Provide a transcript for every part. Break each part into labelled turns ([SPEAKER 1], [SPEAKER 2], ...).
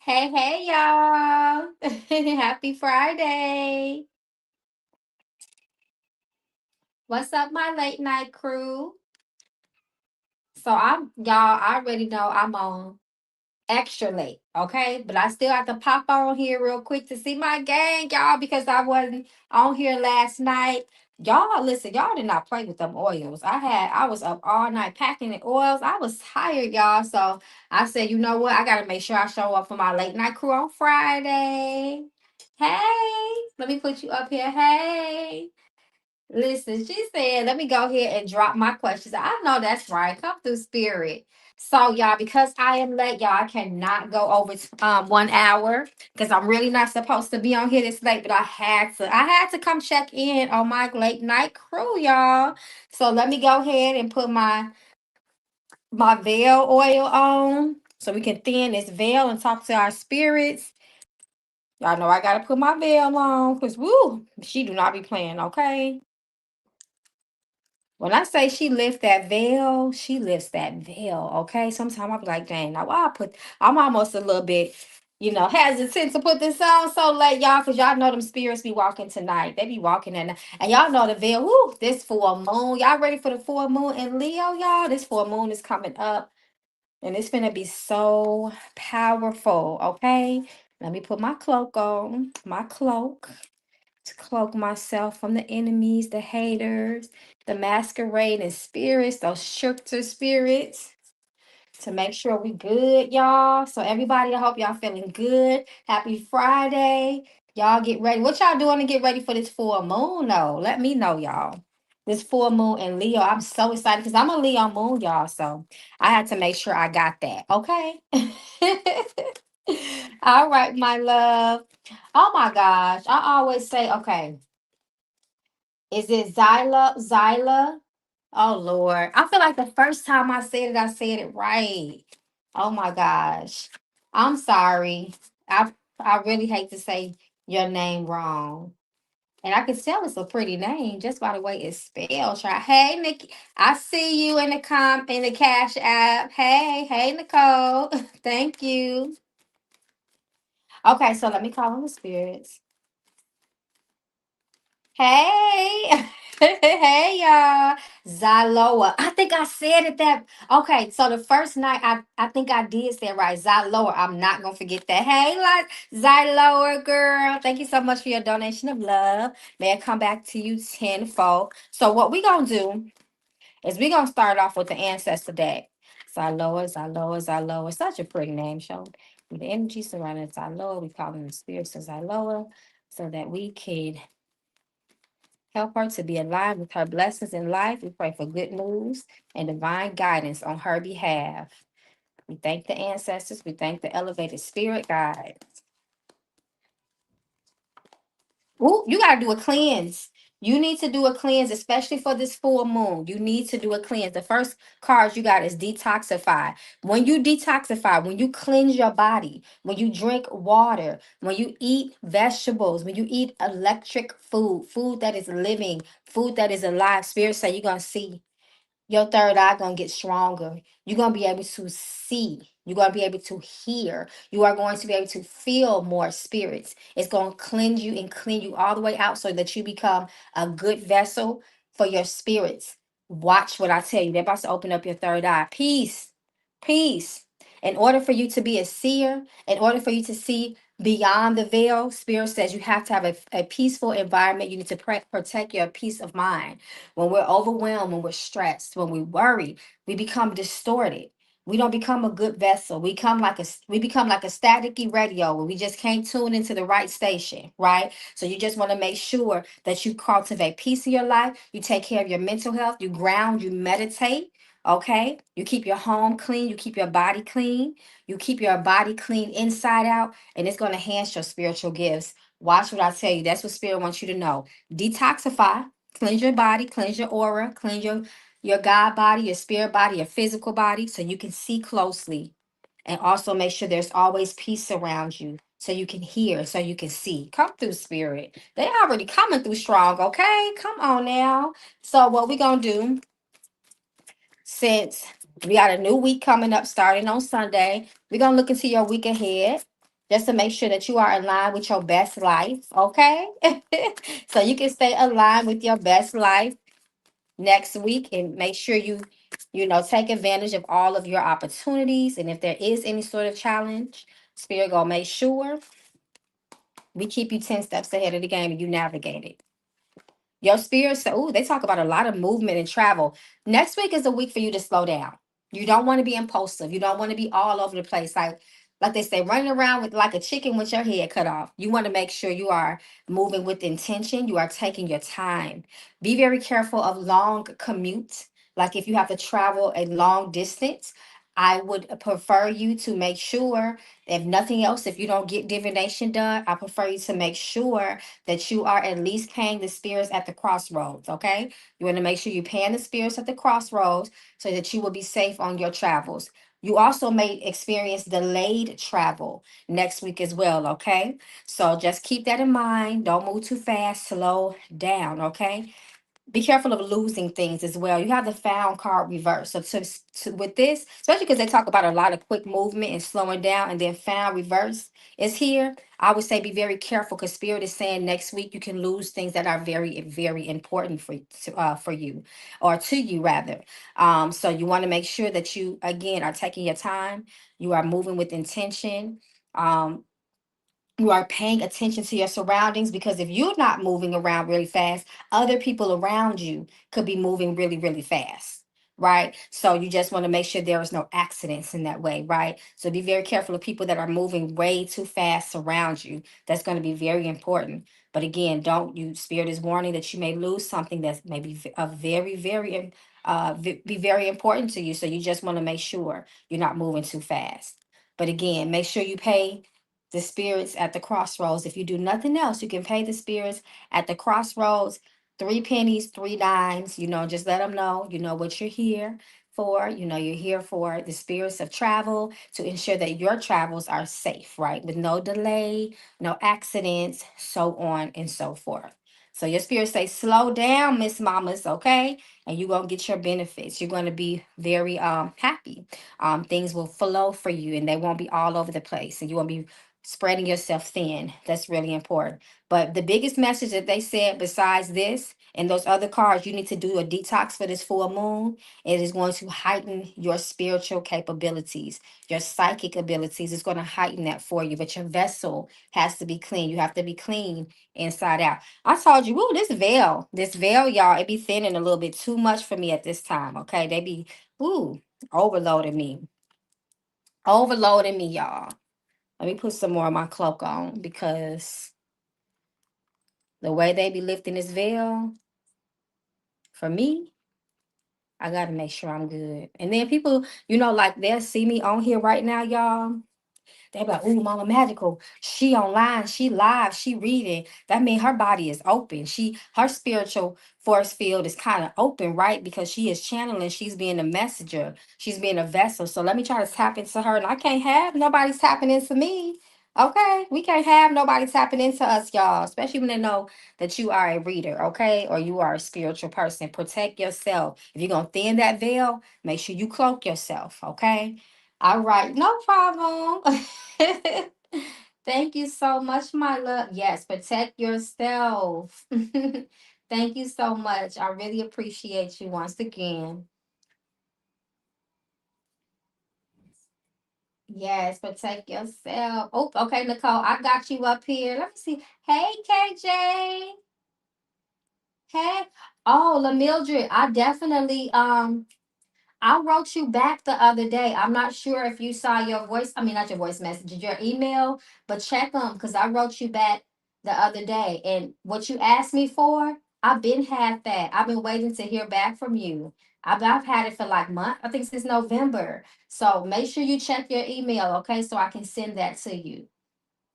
[SPEAKER 1] Hey, hey, y'all. Happy Friday. What's up, my late night crew? I already know I'm on extra late, okay? But I still have to pop on here real quick to see my gang, y'all, because I wasn't on here last night. Y'all, listen, y'all did not play with them oils. I was up all night packing the oils. I was tired, y'all. So I said, you know what? I gotta make sure I show up for my late night crew on Friday. Hey, let me put you up here. Hey. Listen, she said, let me go ahead and drop my questions. I know that's right. Come through spirit. So, y'all, because I am late, y'all, I cannot go over 1 hour because I'm really not supposed to be on here this late, but I had to. I had to come check in on my late night crew, y'all. So let me go ahead and put my veil oil on so we can thin this veil and talk to our spirits. Y'all know I gotta put my veil on because woo, she do not be playing, okay? When I say she lifts that veil, she lifts that veil. Okay. Sometimes I'll be like, dang, now why I'm almost a little bit, hesitant to put this on so late, y'all, because y'all know them spirits be walking tonight. They be walking and y'all know the veil. Woo, this full moon. Y'all ready for the full moon in Leo, y'all? This full moon is coming up and it's gonna be so powerful. Okay. Let me put my cloak on, my cloak to cloak myself from the enemies, the haters, the masquerading spirits, those trickster spirits, to make sure we good, y'all. So everybody, I hope y'all feeling good. Happy Friday. Y'all get ready. What y'all doing to get ready for this full moon though? Let me know, y'all. This full moon in Leo. I'm so excited because I'm a Leo moon, y'all. So I had to make sure I got that. Okay. All right, my love. Oh my gosh. I always say, okay, is it Zyla? Zyla? Oh Lord. I feel like the first time I said it right. Oh my gosh. I'm sorry. I really hate to say your name wrong. And I can tell it's a pretty name just by the way it's spelled. Try. Hey Nikki, I see you in the cash app. Hey Nicole. Thank you. Okay, so let me call on the spirits. Hey, hey, y'all. Zyloa. I think I said it that. Okay, so the first night, I think I did say it right. Zyloa. I'm not going to forget that. Hey, like, Zyloa, girl. Thank you so much for your donation of love. May I come back to you tenfold. So, what we going to do is we going to start off with the ancestor deck. Zyloa, Zyloa, Zyloa. Such a pretty name, show. The energy surrounding Zyloa, we call them the spirits of Zyloa so that we can help her to be aligned with her blessings in life. We pray for good news and divine guidance on her behalf. We thank the ancestors. We thank the elevated spirit guide. Ooh, you got to do a cleanse. You need to do a cleanse, especially for this full moon. You need to do a cleanse. The first card you got is detoxify. When you detoxify, when you cleanse your body, when you drink water, when you eat vegetables, when you eat electric food, food that is living, food that is alive, spirit say you're going to see your third eye gonna get stronger. You're gonna be able to see. You're gonna be able to hear. You are going to be able to feel more spirits. It's gonna cleanse you and clean you all the way out so that you become a good vessel for your spirits. Watch what I tell you. They're about to open up your third eye. Peace. Peace. In order for you to be a seer, in order for you to see beyond the veil, Spirit says you have to have a peaceful environment. You need to protect your peace of mind. When we're overwhelmed, when we're stressed, when we worry, we become distorted. We don't become a good vessel. We become like a staticky radio where we just can't tune into the right station, right? So you just want to make sure that you cultivate peace in your life. You take care of your mental health. You ground. You meditate. Okay. You keep your home clean. You keep your body clean. You keep your body clean inside out, and it's going to enhance your spiritual gifts. Watch what I tell you. That's what Spirit wants you to know. Detoxify, cleanse your body, cleanse your aura, cleanse your God body, your spirit body, your physical body, so you can see closely. And also make sure there's always peace around you so you can hear, so you can see. Come through, Spirit. They already coming through strong, okay? Come on now. So what we going to do, since we got a new week coming up starting on Sunday, we're going to look into your week ahead just to make sure that you are aligned with your best life, okay? So you can stay aligned with your best life next week and make sure you take advantage of all of your opportunities. And if there is any sort of challenge, Spirit gonna make sure we keep you 10 steps ahead of the game and you navigate it. Your spirit said, oh, they talk about a lot of movement and travel. Next week is a week for you to slow down. You don't want to be impulsive. You don't want to be all over the place. Like they say, running around with like a chicken with your head cut off. You want to make sure you are moving with intention. You are taking your time. Be very careful of long commutes. Like if you have to travel a long distance, I would prefer you to make sure, if nothing else, if you don't get divination done, I prefer you to make sure that you are at least paying the spirits at the crossroads, okay? You want to make sure you're paying the spirits at the crossroads so that you will be safe on your travels. You also may experience delayed travel next week as well, okay? So just keep that in mind. Don't move too fast, slow down, okay? Be careful of losing things as well. You have the found card reverse. So with this, especially because they talk about a lot of quick movement and slowing down, and then found reverse is here. I would say be very careful because Spirit is saying next week you can lose things that are very, very important for you, or to you rather. So you want to make sure that you again are taking your time. You are moving with intention. Um, you are paying attention to your surroundings, because if you're not moving around really fast, other people around you could be moving really, really fast. Right. So you just want to make sure there is no accidents in that way. Right. So be very careful of people that are moving way too fast around you. That's going to be very important. But again, don't you, Spirit is warning that you may lose something that's maybe a very, very, be very important to you. So you just want to make sure you're not moving too fast. But again, make sure you pay the spirits at the crossroads. If you do nothing else, you can pay the spirits at the crossroads, 3 pennies, 3 dimes. Just let them know, what you're here for. You're here for the spirits of travel to ensure that your travels are safe, right? With no delay, no accidents, so on and so forth. So your spirit say, slow down, Miss Mamas, okay? And you're gonna get your benefits. You're gonna be very happy. Things will flow for you and they won't be all over the place. And you won't be spreading yourself thin. That's really important. But the biggest message that they said besides this and those other cards, you need to do a detox for this full moon. It is going to heighten your spiritual capabilities, your psychic abilities. It's going to heighten that for you. But your vessel has to be clean. You have to be clean inside out. I told you, ooh, this veil, y'all, it be thinning a little bit too much for me at this time. Okay. They be, ooh, overloading me. Overloading me, y'all. Let me put some more of my cloak on, because the way they be lifting this veil, for me, I gotta make sure I'm good. And then people, like they'll see me on here right now, y'all. They be like, "Ooh, Mama Magical, she online, she live, she reading." That means her body is open. Her spiritual force field is kind of open, right? Because she is channeling, she's being a messenger, she's being a vessel. So let me try to tap into her, and I can't have nobody tapping into me. Okay, we can't have nobody tapping into us, y'all. Especially when they know that you are a reader, okay, or you are a spiritual person. Protect yourself. If you're gonna thin that veil, make sure you cloak yourself, okay? All right, no problem. Thank you so much, my love. Yes, protect yourself. Thank you so much. I really appreciate you once again. Yes, protect yourself. Oh, okay, Nicole, I got you up here. Let me see. Hey, KJ. Hey. Oh, LaMildred, I definitely I wrote you back the other day. I'm not sure if you saw your voice. I mean, not your voice message, your email, but check them because I wrote you back the other day. And what you asked me for, I've been had that. I've been waiting to hear back from you. I've had it for like month. I think since November. So make sure you check your email, okay? So I can send that to you.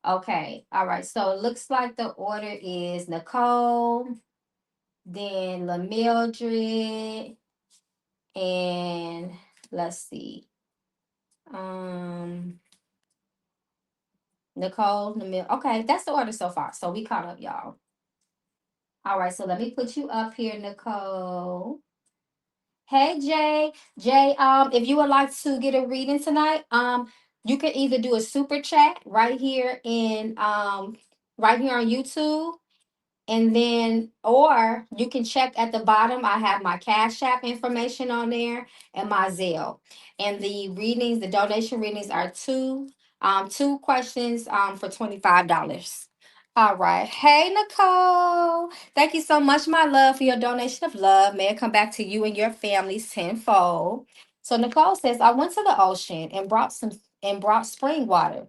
[SPEAKER 1] Okay. All right. So it looks like the order is Nicole, then LaMildred, and let's see. Um, Nicole, Namil. Okay, that's the order so far. So we caught up, y'all. All right, so let me put you up here, Nicole. Hey Jay. Jay, if you would like to get a reading tonight, you can either do a super chat right here on YouTube. And then, or you can check at the bottom. I have my Cash App information on there and my Zelle. And the readings, the donation readings are two questions for $25. All right. Hey, Nicole. Thank you so much, my love, for your donation of love. May it come back to you and your families tenfold. So Nicole says, I went to the ocean and brought spring water,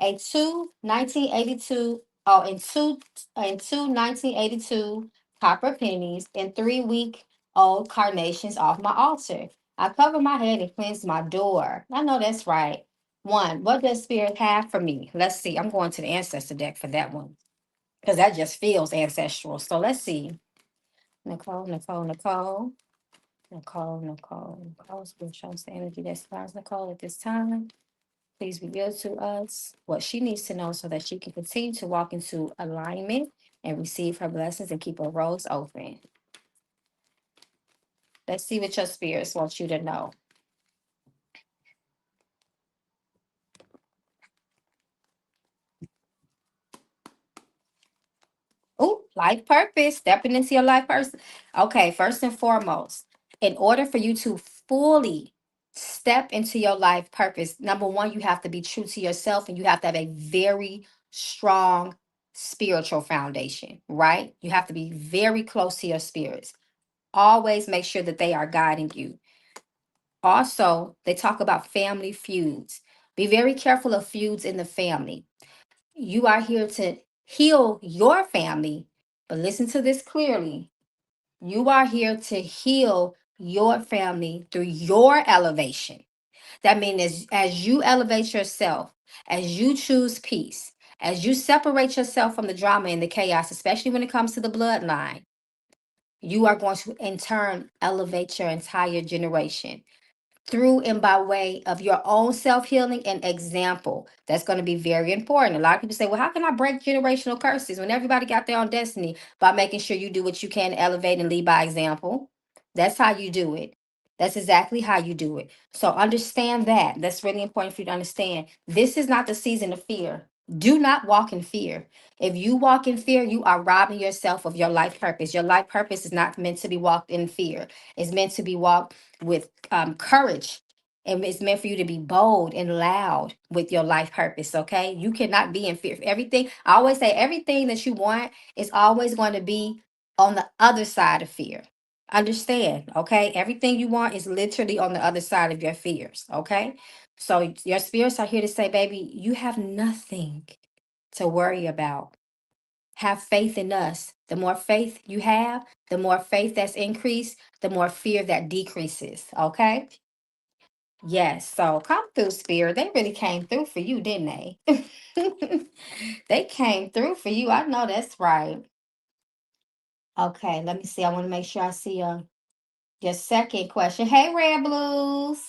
[SPEAKER 1] a two 1982 oh and two 1982 copper pennies and 3 week old carnations off my altar. I cover my head and cleanse my door. I know that's right. One, what does spirit have for me? Let's see. I'm going to the ancestor deck for that one because that just feels ancestral. So let's see. Nicole, Nicole, Nicole, Nicole, Nicole, Nicole. Spirit shows the energy that surrounds Nicole at this time. Please reveal to us what she needs to know so that she can continue to walk into alignment and receive her blessings and keep her roads open. Let's see what your spirits want you to know. Oh, life purpose, stepping into your life purpose. Okay, first and foremost, in order for you to fully step into your life purpose, number one, you have to be true to yourself and you have to have a very strong spiritual foundation, right? You have to be very close to your spirits. Always make sure that they are guiding you. Also, they talk about family feuds. Be very careful of feuds in the family. You are here to heal your family, but listen to this clearly. You are here to heal your family through your elevation. That means as you elevate yourself, as you choose peace, as you separate yourself from the drama and the chaos, especially when it comes to the bloodline, you are going to in turn elevate your entire generation through and by way of your own self healing and example. That's going to be very important. A lot of people say, well, how can I break generational curses when everybody got their own destiny? By making sure you do what you can to elevate and lead by example. That's how you do it. That's exactly how you do it. So understand that. That's really important for you to understand. This is not the season of fear. Do not walk in fear. If you walk in fear, you are robbing yourself of your life purpose. Your life purpose is not meant to be walked in fear. It's meant to be walked with courage. And it's meant for you to be bold and loud with your life purpose. Okay. You cannot be in fear. Everything, I always say, everything that you want is always going to be on the other side of fear. Understand? Okay. Everything you want is literally on the other side of your fears. Okay. So your spirits are here to say, baby, you have nothing to worry about. Have faith in us. The more faith you have, the more faith that's increased, the more fear that decreases. Okay. Yes. So come through, Spirit. They really came through for you, didn't they? They came through for you. I know that's right. Okay. Let me see. I want to make sure I see your second question. Hey, Red Blues.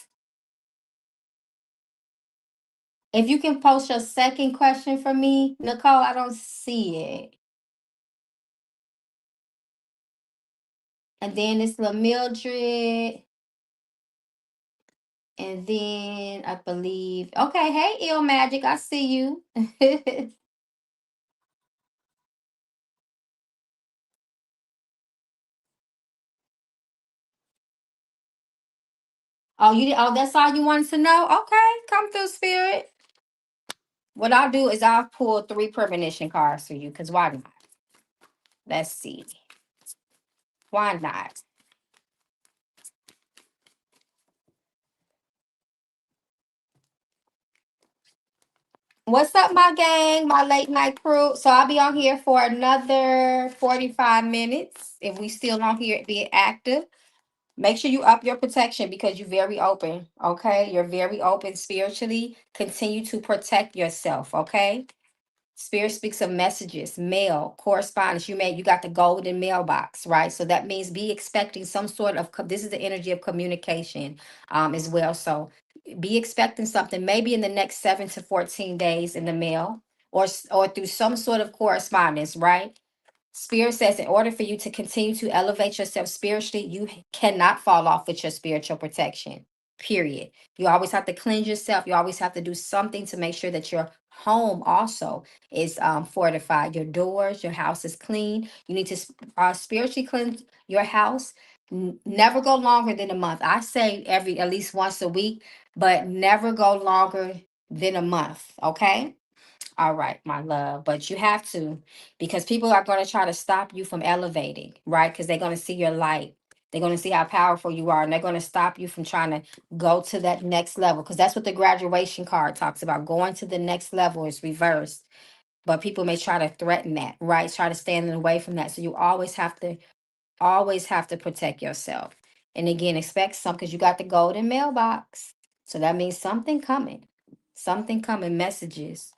[SPEAKER 1] If you can post your second question for me, Nicole, I don't see it. And then it's La Mildred. And then I believe, okay, hey, Ill Magic, I see you. Oh, you did. Oh, that's all you wanted to know. Okay, come through, spirit. What I'll do is I'll pull 3 premonition cards for you. Cause why not? Let's see. Why not? What's up, my gang, my late night crew? So I'll be on here for another 45 minutes. If we still on here being active, make sure you up your protection because you're very open. Okay. You're very open spiritually. Continue to protect yourself. Okay. Spirit speaks of messages, mail, correspondence. You got the golden mailbox, right? So that means be expecting some sort of this is the energy of communication as well. So be expecting something maybe in the next 7 to 14 days in the mail or through some sort of correspondence, right? Spirit says, in order for you to continue to elevate yourself spiritually, you cannot fall off with your spiritual protection. Period. You always have to cleanse yourself. You always have to do something to make sure that your home also is fortified. Your doors, your house is clean. You need to spiritually cleanse your house. Never go longer than a month. I say every at least once a week, but never go longer than a month. Okay. All right, my love. But you have to, because people are going to try to stop you from elevating, right? Because they're going to see your light. They're going to see how powerful you are, and they're going to stop you from trying to go to that next level. Because that's what the graduation card talks about. Going to the next level is reversed. But people may try to threaten that, right? Try to stand away from that. So you always have to protect yourself. And again, expect some because you got the golden mailbox. So that means something coming. Something coming, messages.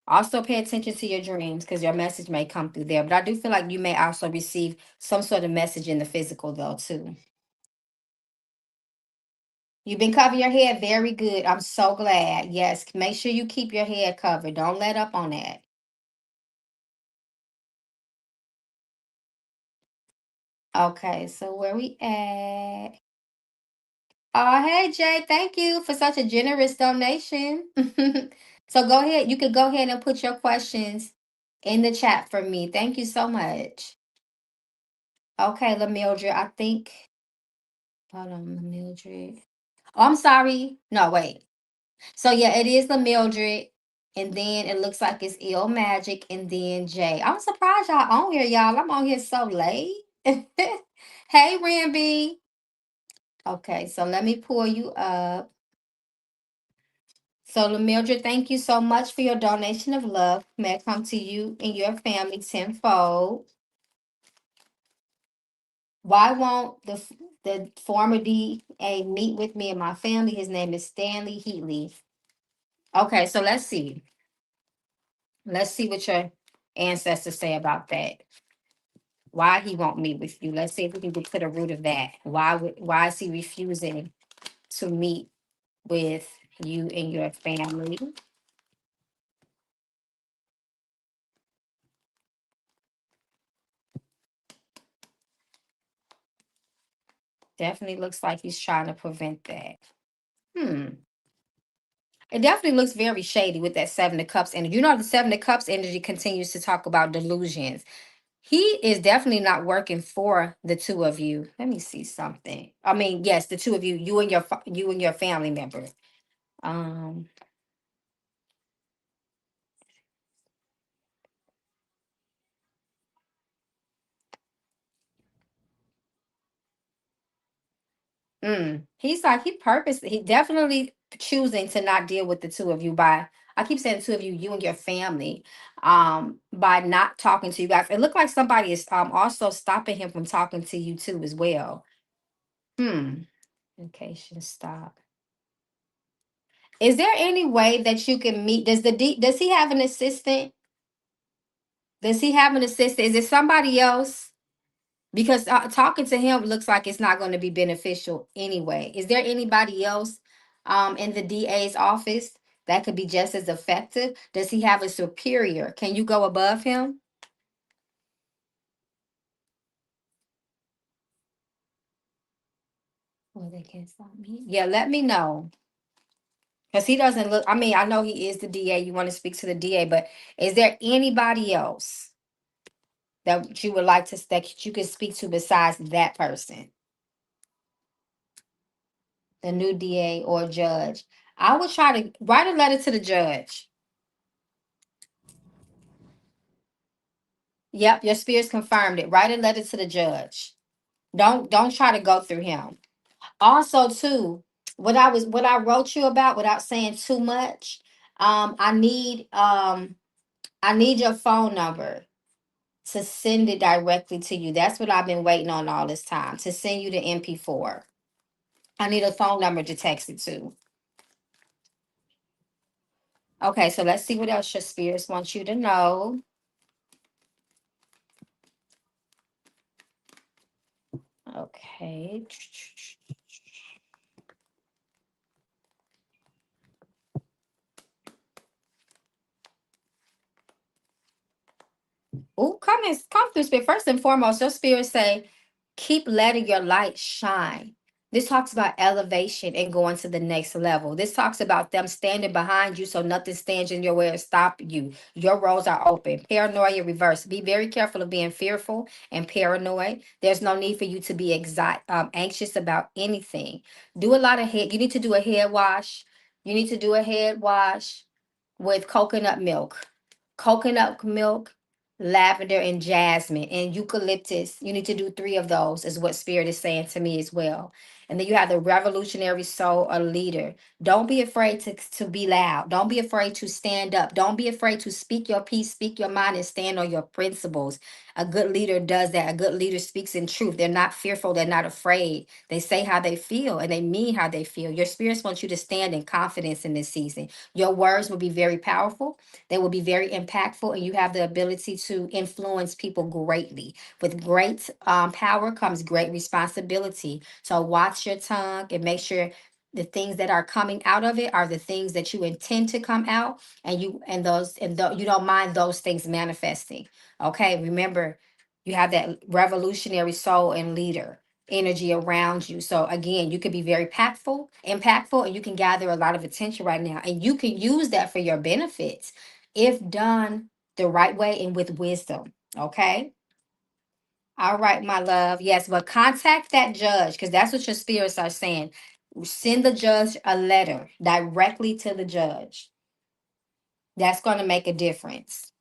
[SPEAKER 1] Also, pay attention to your dreams because your message may come through there. But I do feel like you may also receive some sort of message in the physical, though, too. You've been covering your head very good. I'm so glad. Yes, make sure you keep your head covered. Don't let up on that. Okay, so where we at? Oh, hey, Jay. Thank you for such a generous donation. So go ahead. You could go ahead and put your questions in the chat for me. Thank you so much. Okay, LaMildred, I think. Hold on, Mildred. Oh, I'm sorry. No, wait. So yeah, it is the Mildred. And then it looks like it's Ill Magic and then Jay. I'm surprised y'all on here, y'all. I'm on here so late. Hey, Ramby. Okay, so let me pull you up. So, Mildred, thank you so much for your donation of love. May it come to you and your family tenfold. Why won't the former DA meet with me and my family? His name is Stanley Heatley. Okay, so let's see. Let's see what your ancestors say about that. Why he won't meet with you. Let's see if we can get to the root of that. Why is he refusing to meet with you and your family? Definitely looks like he's trying to prevent that. It definitely looks very shady with that Seven of Cups energy. You know, the Seven of Cups energy continues to talk about delusions. He is definitely not working for the two of you. Let me see something. I mean, yes, the two of you, you and your family member. Um, he definitely choosing to not deal with the two of you by I keep saying the two of you, you and your family, by not talking to you guys. It looked like somebody is also stopping him from talking to you too as well. Hmm. Communication stop. Is there any way that you can meet? Does he have an assistant? Does he have an assistant? Is it somebody else? Because talking to him looks like it's not going to be beneficial anyway. Is there anybody else in the DA's office that could be just as effective? Does he have a superior? Can you go above him? Well, they can't stop me. Yeah, let me know. Because he doesn't look, I mean, I know he is the DA. You want to speak to the DA, but is there anybody else that you would like that you could speak to besides that person? the new DA or judge. I would try to write a letter to the judge. Yep, your spirits confirmed it. Write a letter to the judge. Don't try to go through him. Also, too, what I wrote you about without saying too much. I need I need your phone number to send it directly to you. That's what I've been waiting on all this time to send you the MP4. I need a phone number to text it to. Okay, so let's see what else your spirits want you to know. Okay. Oh, come through, spirit. First and foremost, your spirit say, keep letting your light shine. This talks about elevation and going to the next level. This talks about them standing behind you so nothing stands in your way or stop you. Your roads are open. Paranoia reverse. Be very careful of being fearful and paranoid. There's no need for you to be anxious about anything. Do a lot of head. You need to do a head wash. You need to do a head wash with coconut milk, lavender, and jasmine, and eucalyptus. You need to do 3 of those, is what Spirit is saying to me as well. And then you have the revolutionary soul, a leader. Don't be afraid to be loud. Don't be afraid to stand up. Don't be afraid to speak your piece, speak your mind, and stand on your principles. A good leader does that. A good leader speaks in truth. They're not fearful. They're not afraid. They say how they feel and they mean how they feel. Your spirits want you to stand in confidence in this season. Your words will be very powerful. They will be very impactful, and you have the ability to influence people greatly. With great power comes great responsibility. So watch your tongue and make sure the things that are coming out of it are the things that you intend to come out, and you don't mind those things manifesting. Okay, remember, you have that revolutionary soul and leader energy around you. So again, you could be very impactful, and you can gather a lot of attention right now, and you can use that for your benefits if done the right way and with wisdom. Okay. All right, my love. Yes, but contact that judge because that's what your spirits are saying. Send the judge a letter directly to the judge. That's going to make a difference.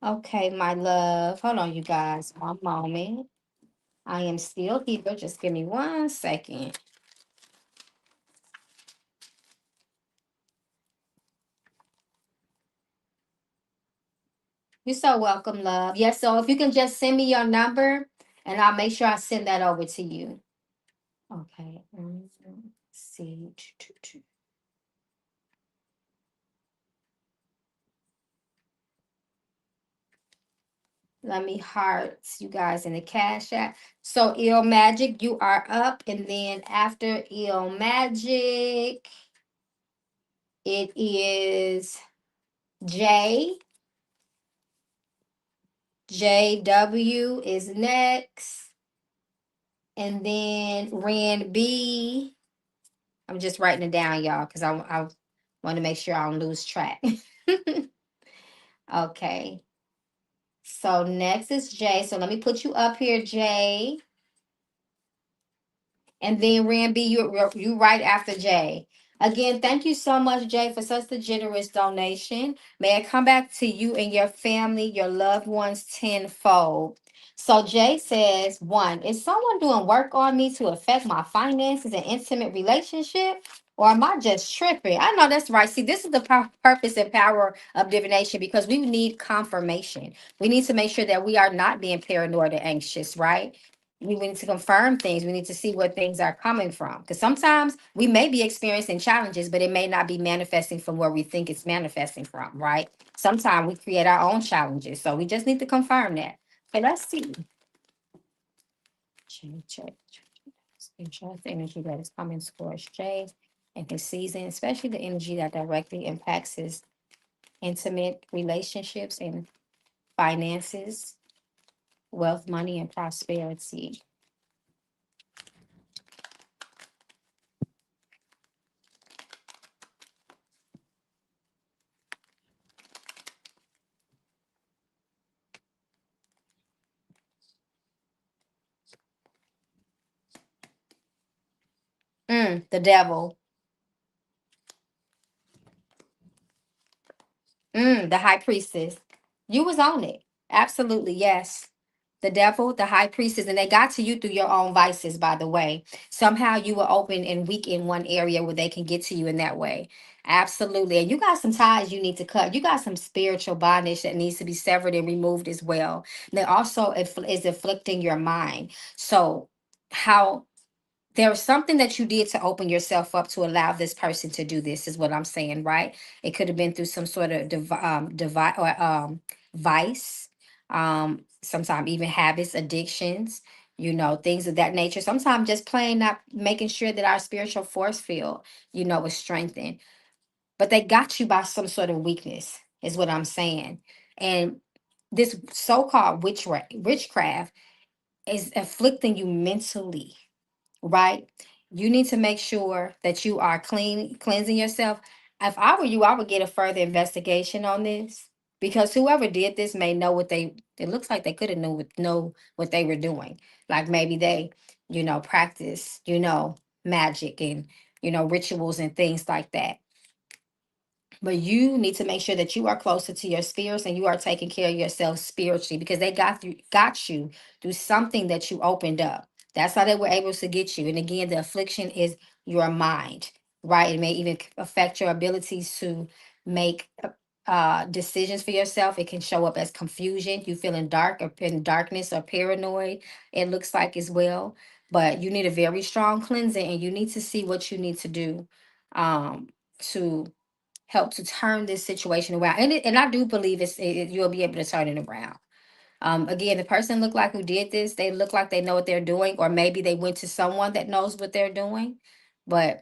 [SPEAKER 1] Okay, my love. Hold on, you guys. One moment. I am still here. Just give me 1 second. You're so welcome, love. Yes, so if you can just send me your number and I'll make sure I send that over to you. Okay. See. Let me heart you guys in the cash app. So Il Magic, you are up. And then after Il Magic, it is J. JW is next. And then Ren B. I'm just writing it down, y'all, because I want to make sure I don't lose track. Okay. So next is Jay. So let me put you up here, Jay. And then Ramby, you right after Jay. Again, thank you so much, Jay, for such a generous donation. May it come back to you and your family, your loved ones tenfold. So Jay says, 1, is someone doing work on me to affect my finances and intimate relationship? Or am I just tripping? I know that's right. See, this is the purpose and power of divination because we need confirmation. We need to make sure that we are not being paranoid or anxious, right? We need to confirm things. We need to see where things are coming from. Because sometimes we may be experiencing challenges, but it may not be manifesting from where we think it's manifesting from, right? Sometimes we create our own challenges. So we just need to confirm that. Okay, let's see. Check. Trust the energy that is coming towards Jay and his season, especially the energy that directly impacts his intimate relationships and finances, wealth, money, and prosperity. The devil. The high priestess. You was on it. Absolutely, yes. The devil, the high priestess, and they got to you through your own vices, by the way. Somehow you were open and weak in one area where they can get to you in that way. Absolutely. And you got some ties you need to cut. You got some spiritual bondage that needs to be severed and removed as well. They also is afflicting your mind. So, how there's something that you did to open yourself up to allow this person to do this is what I'm saying, right? It could have been through some sort of vice, sometimes even habits, addictions, things of that nature. Sometimes just plain not making sure that our spiritual force field, is strengthened. But they got you by some sort of weakness, is what I'm saying. And this so-called witchcraft is afflicting you mentally, right? You need to make sure that you are cleansing yourself. If I were you, I would get a further investigation on this because whoever did this may know what it looks like they could have know what they were doing. Like maybe they, practice, magic and, rituals and things like that. But you need to make sure that you are closer to your spirits and you are taking care of yourself spiritually because they got you through something that you opened up. That's how they were able to get you. And again, the affliction is your mind, right? It may even affect your abilities to make decisions for yourself. It can show up as confusion. You feeling dark or in darkness or paranoid. It looks like as well. But you need a very strong cleansing, and you need to see what you need to do to help to turn this situation around. And I do believe you'll be able to turn it around. Again, the person look like who did this, they look like they know what they're doing, or maybe they went to someone that knows what they're doing. But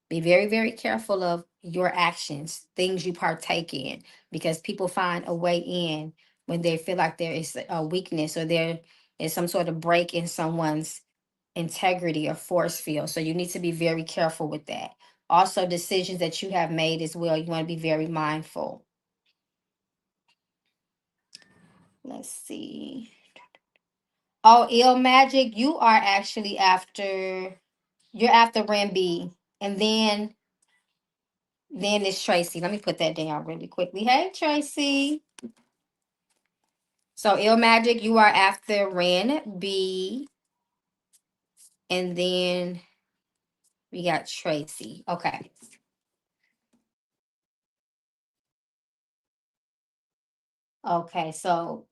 [SPEAKER 1] be very, very careful of your actions, things you partake in, because people find a way in when they feel like there is a weakness or there is some sort of break in someone's integrity or force field. So you need to be very careful with that. Also, decisions that you have made as well, you want to be very mindful. Let's see. Oh, ill magic, you are actually you're after Rambi. And then it's Tracy. Let me put that down really quickly. Hey, Tracy. So ill magic, you are after Ren B. And then we got Tracy. Okay. Okay. So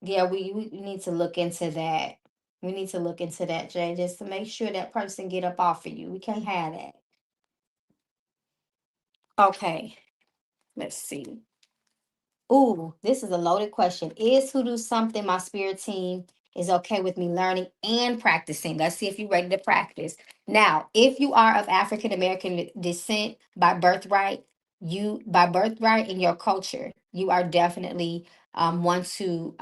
[SPEAKER 1] yeah, we need to look into that. We need to look into that, Jay, just to make sure that person get up off of you. We can't have that. Okay, let's see. Ooh, this is a loaded question. Is hoodoo something my spirit team is okay with me learning and practicing? Let's see if you're ready to practice. Now, if you are of African American descent by birthright, in your culture, you are definitely one to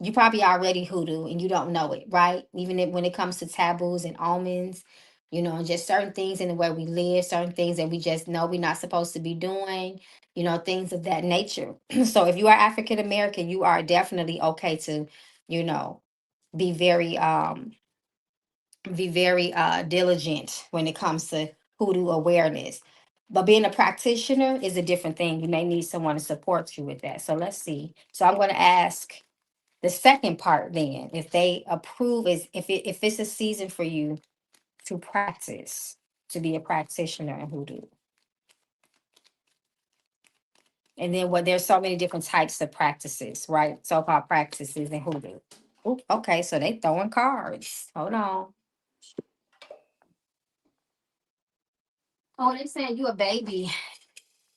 [SPEAKER 1] you probably already hoodoo and you don't know it, right? Even when it comes to taboos and omens, and just certain things in the way we live, certain things that we just know we're not supposed to be doing, things of that nature. So if you are African American, you are definitely okay to, you know, be very diligent when it comes to hoodoo awareness. But being a practitioner is a different thing. You may need someone to support you with that. So let's see. So I'm going to ask the second part then, if they approve, is if it's a season for you to practice, to be a practitioner in hoodoo. And then there's so many different types of practices, right? So-called practices in hoodoo. Oop, okay, so they throwing cards. Hold on. Oh, they saying you a baby.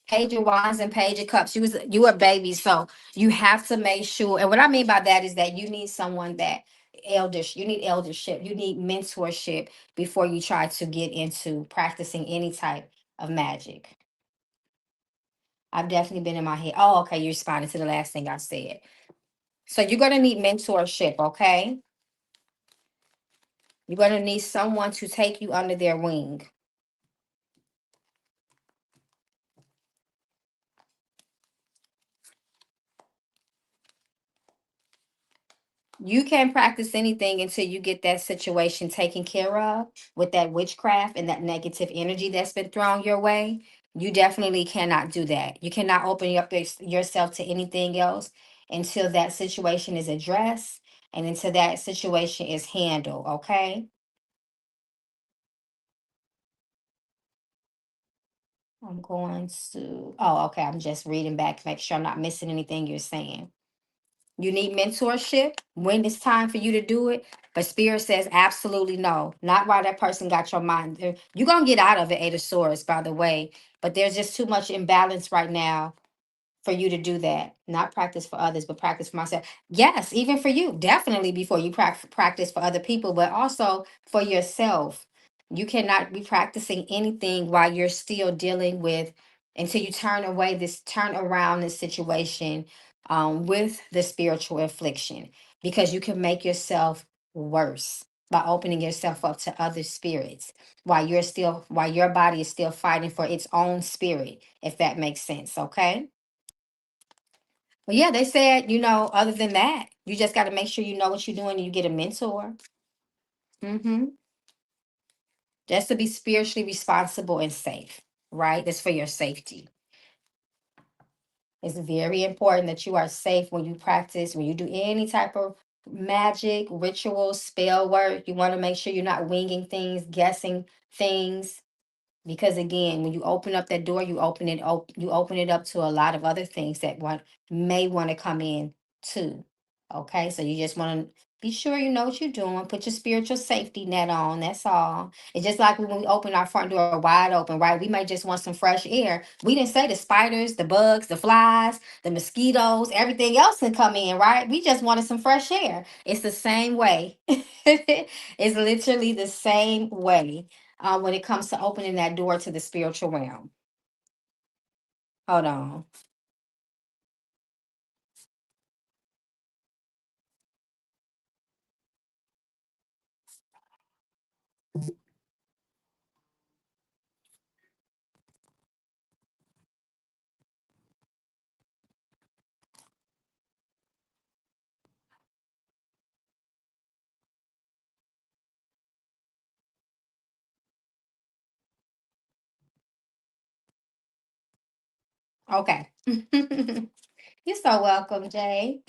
[SPEAKER 1] Page of Wands and Page of Cups. You a baby, so you have to make sure. And what I mean by that is that you need someone that you need eldership, you need mentorship before you try to get into practicing any type of magic. I've definitely been in my head. Oh, okay, you responded to the last thing I said. So you're gonna need mentorship, okay? You're gonna need someone to take you under their wing. You can't practice anything until you get that situation taken care of with that witchcraft and that negative energy that's been thrown your way. You definitely cannot do that. You cannot open up yourself to anything else until that situation is addressed and until that situation is handled. Okay. I'm going to, oh, okay. I'm just reading back to make sure I'm not missing anything you're saying. You need mentorship when it's time for you to do it. But Spirit says absolutely no. Not while that person got your mind. You're going to get out of it, Eight of Swords, by the way. But there's just too much imbalance right now for you to do that. Not practice for others, but practice for myself. Yes, even for you, definitely before you practice for other people, but also for yourself. You cannot be practicing anything while you're still dealing with until you turn around this situation with the spiritual affliction, because you can make yourself worse by opening yourself up to other spirits while your body is still fighting for its own spirit, if that makes sense. Okay. Well, yeah, they said, other than that, you just got to make sure you know what you're doing and you get a mentor. Mm-hmm. Just to be spiritually responsible and safe, right? That's for your safety. It's very important that you are safe when you practice, when you do any type of magic, ritual, spell work. You want to make sure you're not winging things, guessing things, because again, when you open up that door, you open it up to a lot of other things that may want to come in too. Okay, so you just want to be sure you know what you're doing. Put your spiritual safety net on. That's all. It's just like when we open our front door wide open, right? We may just want some fresh air. We didn't say the spiders, the bugs, the flies, the mosquitoes, everything else can come in, right? We just wanted some fresh air. It's the same way. It's literally the same way when it comes to opening that door to the spiritual realm. Hold on. Okay. You're so welcome, Jay.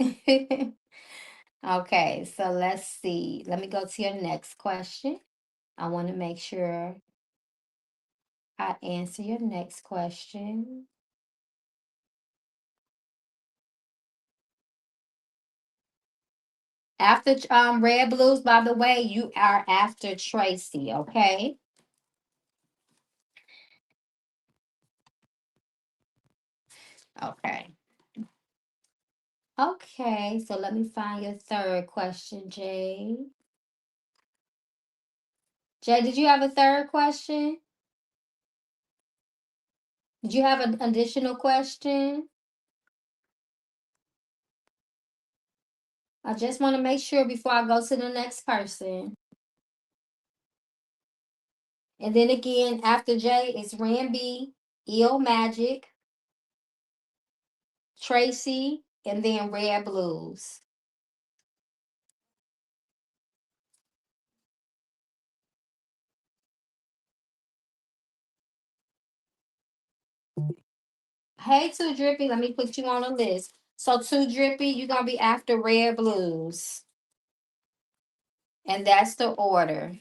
[SPEAKER 1] Okay, so let's see. Let me go to your next question. I want to make sure I answer your next question. After Red Blues, by the way, you are after Tracy, okay? Okay. Okay, so let me find your third question, Jay. Jay, did you have a third question? Did you have an additional question? I just want to make sure before I go to the next person. And then again, after Jay, it's Ramby, Eel Magic, Tracy, and then Red Blues. Hey, Too Drippy, let me put you on a list. So, Too Drippy, you're going to be after Red Blues. And that's the order.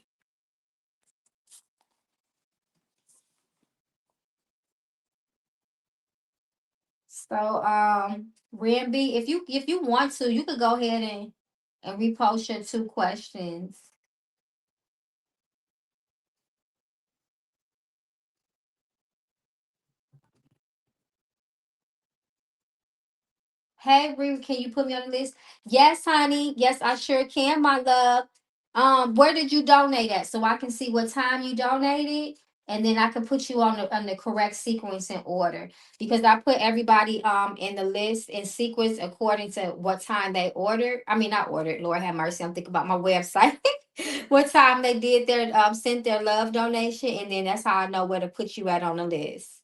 [SPEAKER 1] So, Ramby, if you want to, you could go ahead and repost your two questions. Hey, Ree, can you put me on the list? Yes, honey. Yes, I sure can, my love. Where did you donate at so I can see what time you donated, and then I can put you on the correct sequence and order, because I put everybody in the list in sequence according to what time they ordered. I mean, not ordered. Lord have mercy. I'm thinking about my website. What time they did their sent their love donation, and then that's how I know where to put you at on the list.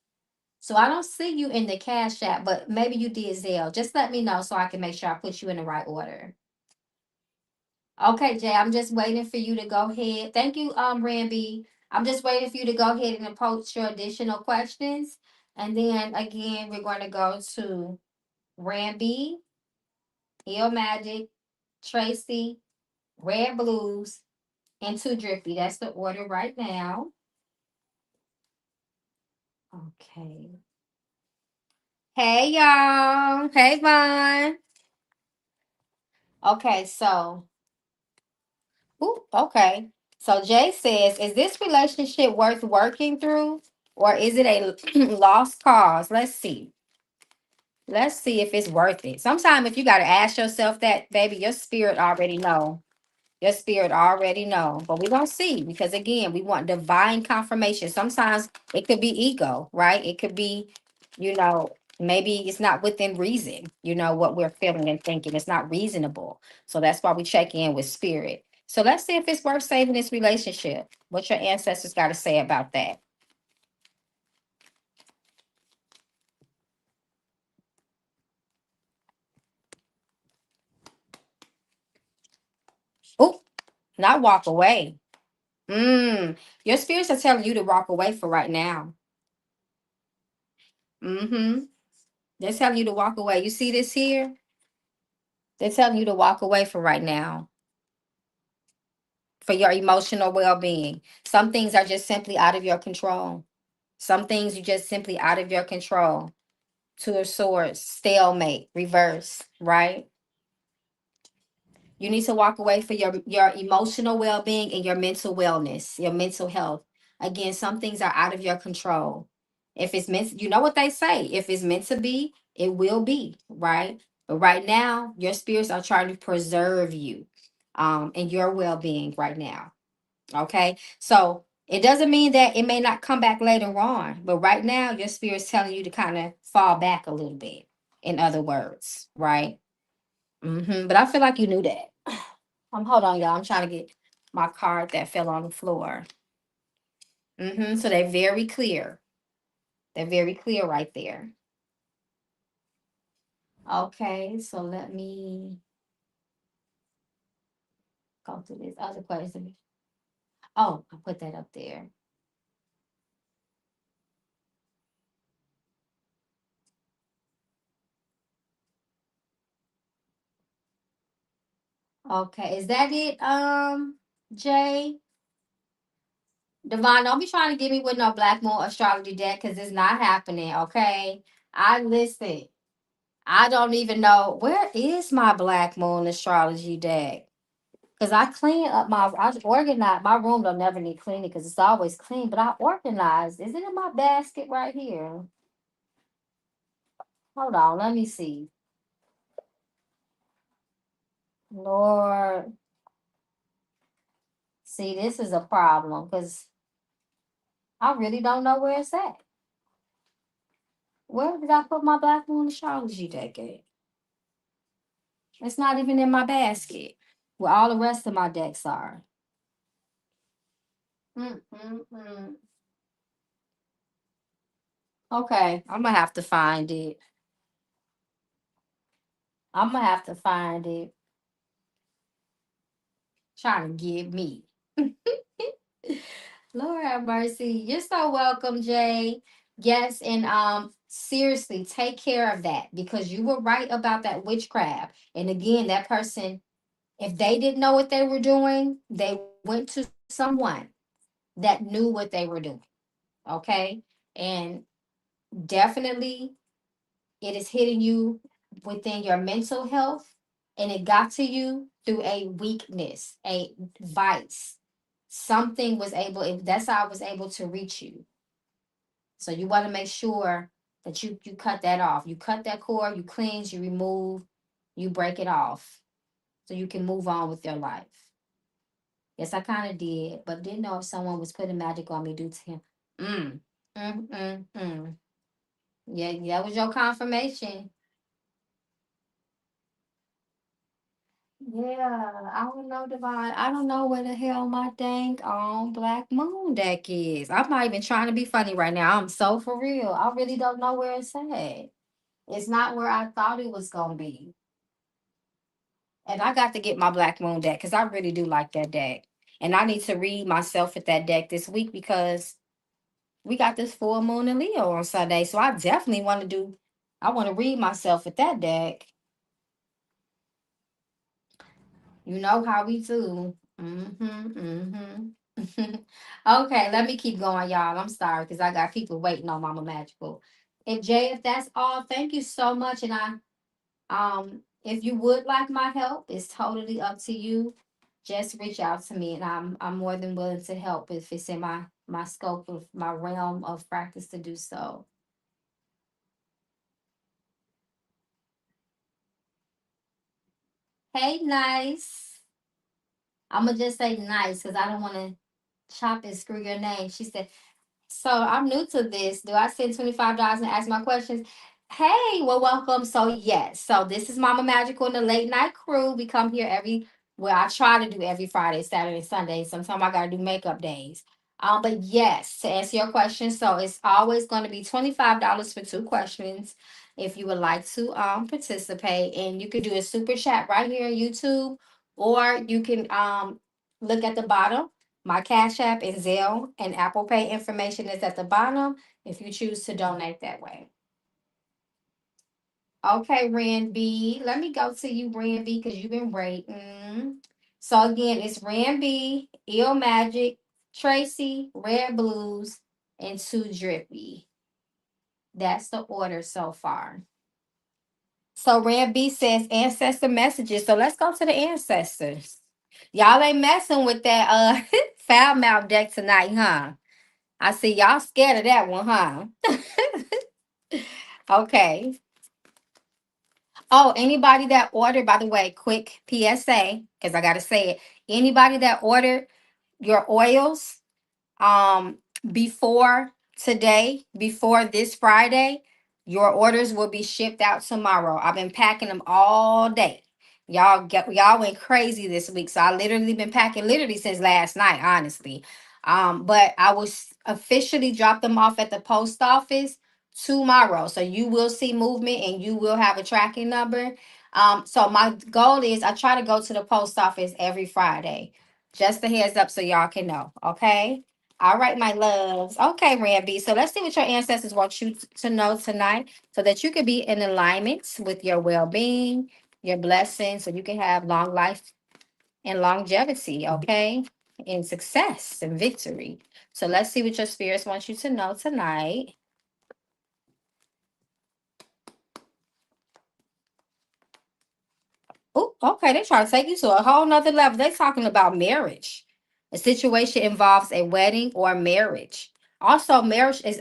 [SPEAKER 1] So I don't see you in the Cash App, but maybe you did Zelle. Just let me know so I can make sure I put you in the right order. Okay, Jay, I'm just waiting for you to go ahead. Thank you, Ramby. I'm just waiting for you to go ahead and approach your additional questions. And then again, we're going to go to Ramby, Hill Magic, Tracy, Red Blues, and Two Drippy. That's the order right now. Okay. Hey, y'all. Hey, Vaughn. Okay, so, ooh, okay. So Jay says, is this relationship worth working through or is it a lost cause? Let's see. Let's see if it's worth it. Sometimes if you got to ask yourself that, baby, your spirit already know. Your spirit already know. But we're going to see because, again, we want divine confirmation. Sometimes it could be ego, right? It could be, you know, maybe it's not within reason, what we're feeling and thinking. It's not reasonable. So that's why we check in with spirit. So let's see if it's worth saving this relationship. What your ancestors got to say about that. Oh, not walk away. Your spirits are telling you to walk away for right now. Mm-hmm. They're telling you to walk away. You see this here? They're telling you to walk away for right now for your emotional well-being. Some things are just simply out of your control. Some things you just simply out of your control. Two of swords, stalemate, reverse, right? You need to walk away for your emotional well-being and your mental wellness, your mental health. Again, some things are out of your control. If it's meant, you know what they say, if it's meant to be, it will be, right? But right now, your spirits are trying to preserve you and your well-being right now. Okay? So, it doesn't mean that it may not come back later on, but right now your spirit's telling you to kind of fall back a little bit, in other words, right? But I feel like you knew that. Hold on, y'all. I'm trying to get my card that fell on the floor. So they're very clear. They're very clear right there. Okay, so let me go to this other question. Oh, I put that up there. Okay, is that it? Jay, Devon, don't be trying to get me with no Black Moon astrology deck because it's not happening. Okay, I listen. I don't even know where is my Black Moon astrology deck. Cause I clean up I organize my room. Don't never need cleaning because it's always clean. But I organized. Is it in my basket right here? Hold on, let me see. Lord, see, this is a problem because I really don't know where it's at. Where did I put my Black Moon astrology deck at? It's not even in my basket. Where all the rest of my decks are. Mm-mm-mm. Okay, I'm gonna have to find it. I'm gonna have to find it. Trying to give me. Lord have mercy. You're so welcome, Jay. Yes, and seriously, take care of that because you were right about that witchcraft. And again, that person, if they didn't know what they were doing, they went to someone that knew what they were doing. Okay. And definitely it is hitting you within your mental health, and it got to you through a weakness, a vice. Something was able, that's how I was able to reach you. So you want to make sure that you cut that off. You cut that cord, you cleanse, you remove, you break it off so you can move on with your life. Yes, I kind of did, but didn't know if someone was putting magic on me due to him. Mm. Mm. Yeah, that was your confirmation. Yeah, I don't know, Divine. I don't know where the hell my dang on Black Moon deck is. I'm not even trying to be funny right now. I'm so for real. I really don't know where it's at. It's not where I thought it was gonna be. And I got to get my Black Moon deck because I really do like that deck. And I need to read myself with that deck this week because we got this full moon in Leo on Sunday. So I definitely want to do, I want to read myself with that deck. You know how we do. Okay, let me keep going, y'all. I'm sorry because I got people waiting on Mama Magical. And Jay, if that's all, thank you so much. And if you would like my help, it's totally up to you. Just reach out to me, and I'm more than willing to help if it's in my scope of my realm of practice to do so. Hey, nice. I'm gonna just say nice because I don't want to chop and screw your name. She said, so I'm new to this. Do I send $25 and ask my questions? Hey, well, welcome. So yes, so this is Mama Magical and the Late Night Crew. We come here well, I try to do every Friday, Saturday, Sunday. Sometimes I gotta do makeup days. But yes, to answer your question, so it's always going to be $25 for two questions. If you would like to participate, and you could do a super chat right here on YouTube, or you can look at the bottom. My Cash App and Zelle and Apple Pay information is at the bottom if you choose to donate that way. Okay, Rand B. Let me go to you, Rand B, because you've been waiting. So again, it's Rand B, Ill Magic, Tracy, Red Blues, and Two Drippy. That's the order so far. So Rand B says ancestor messages. So let's go to the ancestors. Y'all ain't messing with that foul mouth deck tonight, huh? I see y'all scared of that one, huh? Okay. Oh, anybody that ordered, by the way, quick PSA, because I gotta say it. Anybody that ordered your oils, um before today, before this Friday, your orders will be shipped out tomorrow. I've been packing them all day. Y'all went crazy this week. So I literally been packing literally since last night, honestly. But I will officially drop them off at the post office tomorrow. So you will see movement and you will have a tracking number. So my goal is I try to go to the post office every Friday. Just a heads up so y'all can know. Okay. All right, my loves. Okay, Ramby. So let's see what your ancestors want you to know tonight so that you can be in alignment with your well being, your blessings, so you can have long life and longevity, okay? And success and victory. So let's see what your spirits want you to know tonight. Oh, okay. They try to take you to a whole nother level. They're talking about marriage. A situation involves a wedding or marriage. Also, marriage is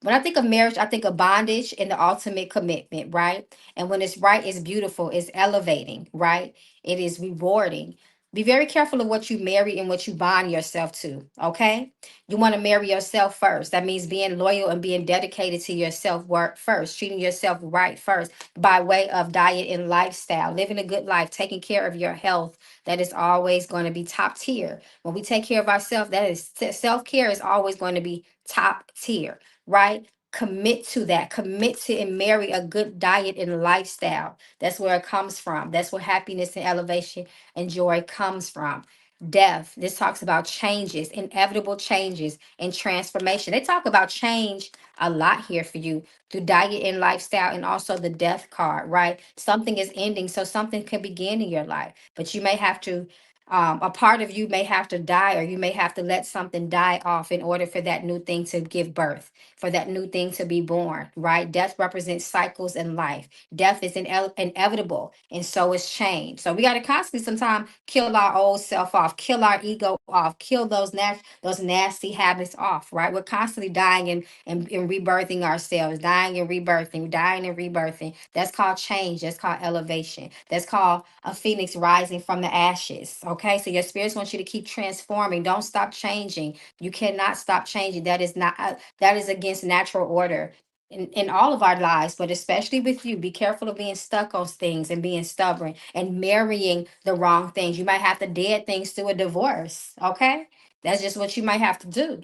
[SPEAKER 1] when I think of marriage, I think of bondage and the ultimate commitment, right? And when it's right, it's beautiful, it's elevating, right? It is rewarding. Be very careful of what you marry and what you bond yourself to, okay? You want to marry yourself first. That means being loyal and being dedicated to yourself work first, treating yourself right first by way of diet and lifestyle, living a good life, taking care of your health. That is always going to be top tier. When we take care of ourselves, that is self care is always going to be top tier, right? Commit to that. Commit to and marry a good diet and lifestyle. That's where it comes from. That's where happiness and elevation and joy comes from. Death. This talks about changes, inevitable changes and transformation. They talk about change a lot here for you through diet and lifestyle, and also the death card, right? Something is ending, so something can begin in your life, but you may have to. A part of you may have to die, or you may have to let something die off in order for that new thing to give birth, for that new thing to be born, right? Death represents cycles in life. Death is inevitable, and so is change. So we got to constantly sometimes kill our old self off, kill our ego off, kill those nasty habits off, right? We're constantly dying and rebirthing ourselves, dying and rebirthing, dying and rebirthing. That's called change. That's called elevation. That's called a phoenix rising from the ashes. Okay, so your spirits want you to keep transforming. Don't stop changing. You cannot stop changing. That is not that is against natural order. In all of our lives, but especially with you, be careful of being stuck on things and being stubborn and marrying the wrong things. You might have to dead things through a divorce. Okay, that's just what you might have to do.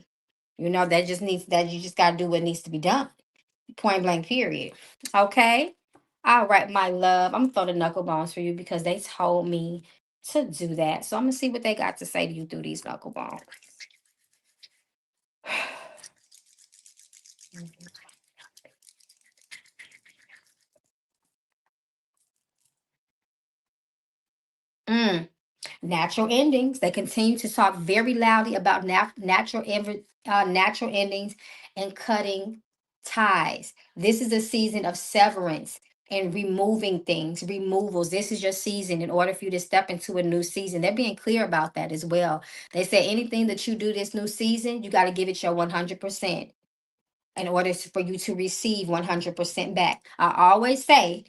[SPEAKER 1] That just needs that you just got to do what needs to be done. Point blank, period. Okay. All right, my love. I'm gonna throw the knuckle bones for you because they told me to do that. So I'm gonna see what they got to say to you through these knuckle bones. Mm. Natural endings. They continue to talk very loudly about natural endings and cutting ties. This is a season of severance and removing things, removals. This is your season in order for you to step into a new season. They're being clear about that as well. They say anything that you do this new season, you got to give it your 100% in order for you to receive 100% back. I always say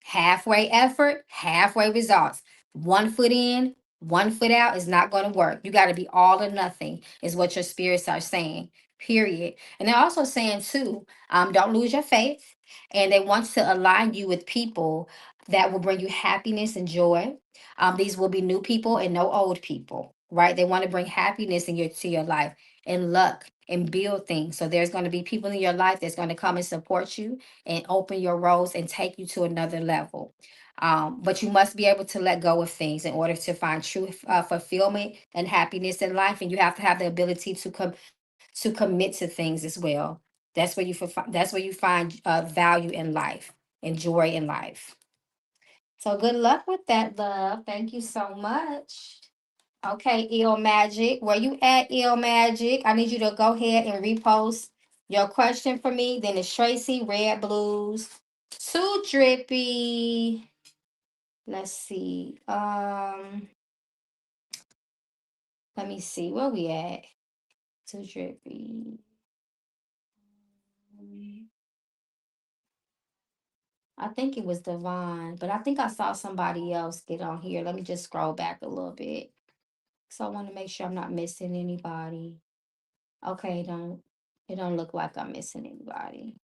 [SPEAKER 1] halfway effort, halfway results. 1 foot in, 1 foot out is not going to work. You got to be all or nothing, is what your spirits are saying. Period. And they're also saying, too, don't lose your faith. And they want to align you with people that will bring you happiness and joy. These will be new people and no old people, right? They want to bring happiness to your life and luck and build things. So there's going to be people in your life that's going to come and support you and open your roads and take you to another level. But you must be able to let go of things in order to find true fulfillment and happiness in life. And you have to have the ability to commit to things as well. That's where you find value in life and joy in life. So good luck with that, love. Thank you so much. Okay, Ill Magic. Where you at, Ill Magic? I need you to go ahead and repost your question for me. Then it's Tracy, Red Blues, Too Drippy. Let's see. Let me see. Where we at? Too Drippy. I think it was Divine, but I think I saw somebody else get on here. Let me just scroll back a little bit. So I want to make sure I'm not missing anybody. Okay, it don't look like I'm missing anybody.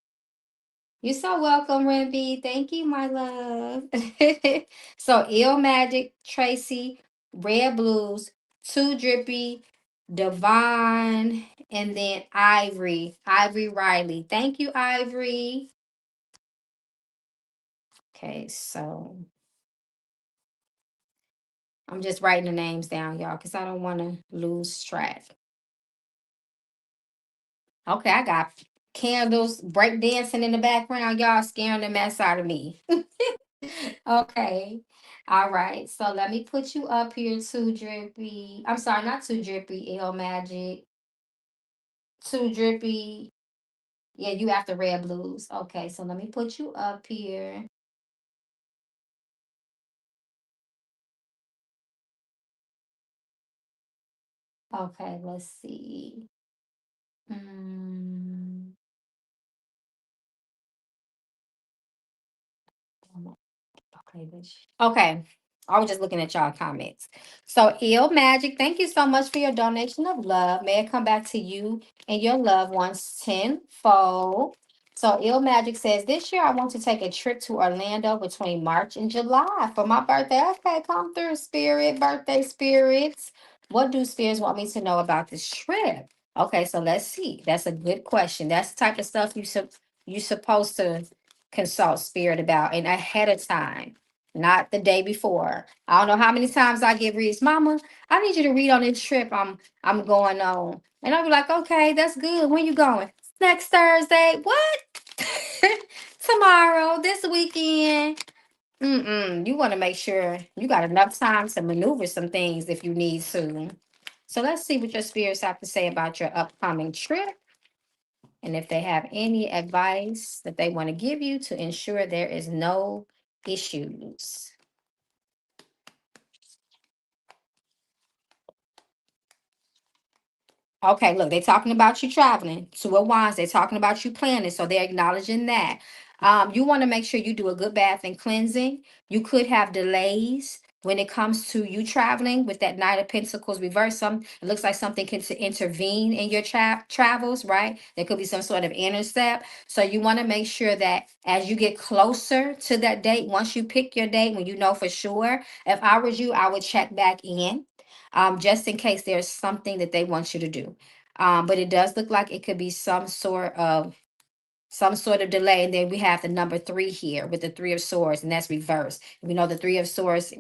[SPEAKER 1] You're so welcome, Renby. Thank you, my love. So, Ill Magic, Tracy, Red Blues, Too Drippy, Devon, and then Ivory. Ivory Riley. Thank you, Ivory. Okay, so I'm just writing the names down, y'all, because I don't want to lose track. Okay, I got candles, break dancing in the background, y'all scaring the mess out of me. Okay. All right. So let me put you up here too, Drippy. I'm sorry, not too Drippy, L Magic. Too Drippy. Yeah, you after Red Blues. Okay, so let me put you up here. Okay, let's see. Mm, okay, okay. I was just looking at y'all comments. So, Ill Magic, thank you so much for your donation of love. May it come back to you and your loved ones tenfold. So, Ill Magic says, this year I want to take a trip to Orlando between March and July for my birthday. Okay, come through, spirit, birthday spirits. What do spirits want me to know about this trip? Okay, so let's see. That's a good question. That's the type of stuff you're supposed to consult spirit about and ahead of time, not the day before. I don't know how many times I get reads, Mama, I need you to read on this trip I'm going on. And I'll be like, okay, that's good. When you going? Next Thursday. What? Tomorrow, this weekend. You want to make sure you got enough time to maneuver some things if you need to. So let's see what your spirits have to say about your upcoming trip and if they have any advice that they want to give you to ensure there is no issues. Okay, look, they're talking about you traveling. Two of Wands, they're talking about you planning, so they're acknowledging that. You want to make sure you do a good bath and cleansing. You could have delays when it comes to you traveling with that Knight of Pentacles reverse. It looks like something can intervene in your travels, right? There could be some sort of intercept. So you want to make sure that as you get closer to that date, once you pick your date, when you know for sure, if I was you, I would check back in just in case there's something that they want you to do. But it does look like it could be some sort of some sort of delay. And then we have the number three here with the three of swords, and that's reversed. We know the three of swords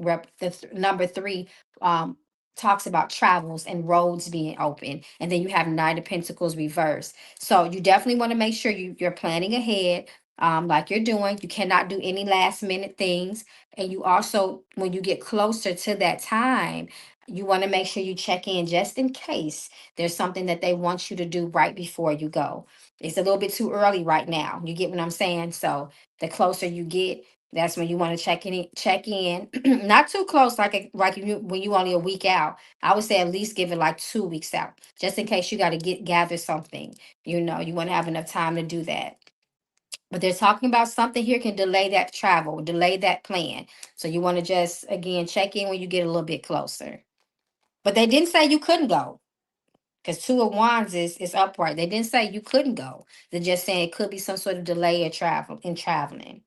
[SPEAKER 1] number three um talks about travels and roads being open. And then you have Knight of Pentacles reversed. So you definitely want to make sure you're planning ahead. Like you're doing, you cannot do any last minute things. And you also, when you get closer to that time, you want to make sure you check in just in case there's something that they want you to do right before you go. It's a little bit too early right now. You get what I'm saying? So the closer you get, that's when you want to check in. Not too close, like you when you only a week out. I would say at least give it like 2 weeks out, just in case you got to gather something. You want to have enough time to do that. But they're talking about something here can delay that travel, delay that plan. So you want to just again check in when you get a little bit closer. But they didn't say you couldn't go, because two of wands is upright. They didn't say you couldn't go. They're just saying it could be some sort of delay in traveling.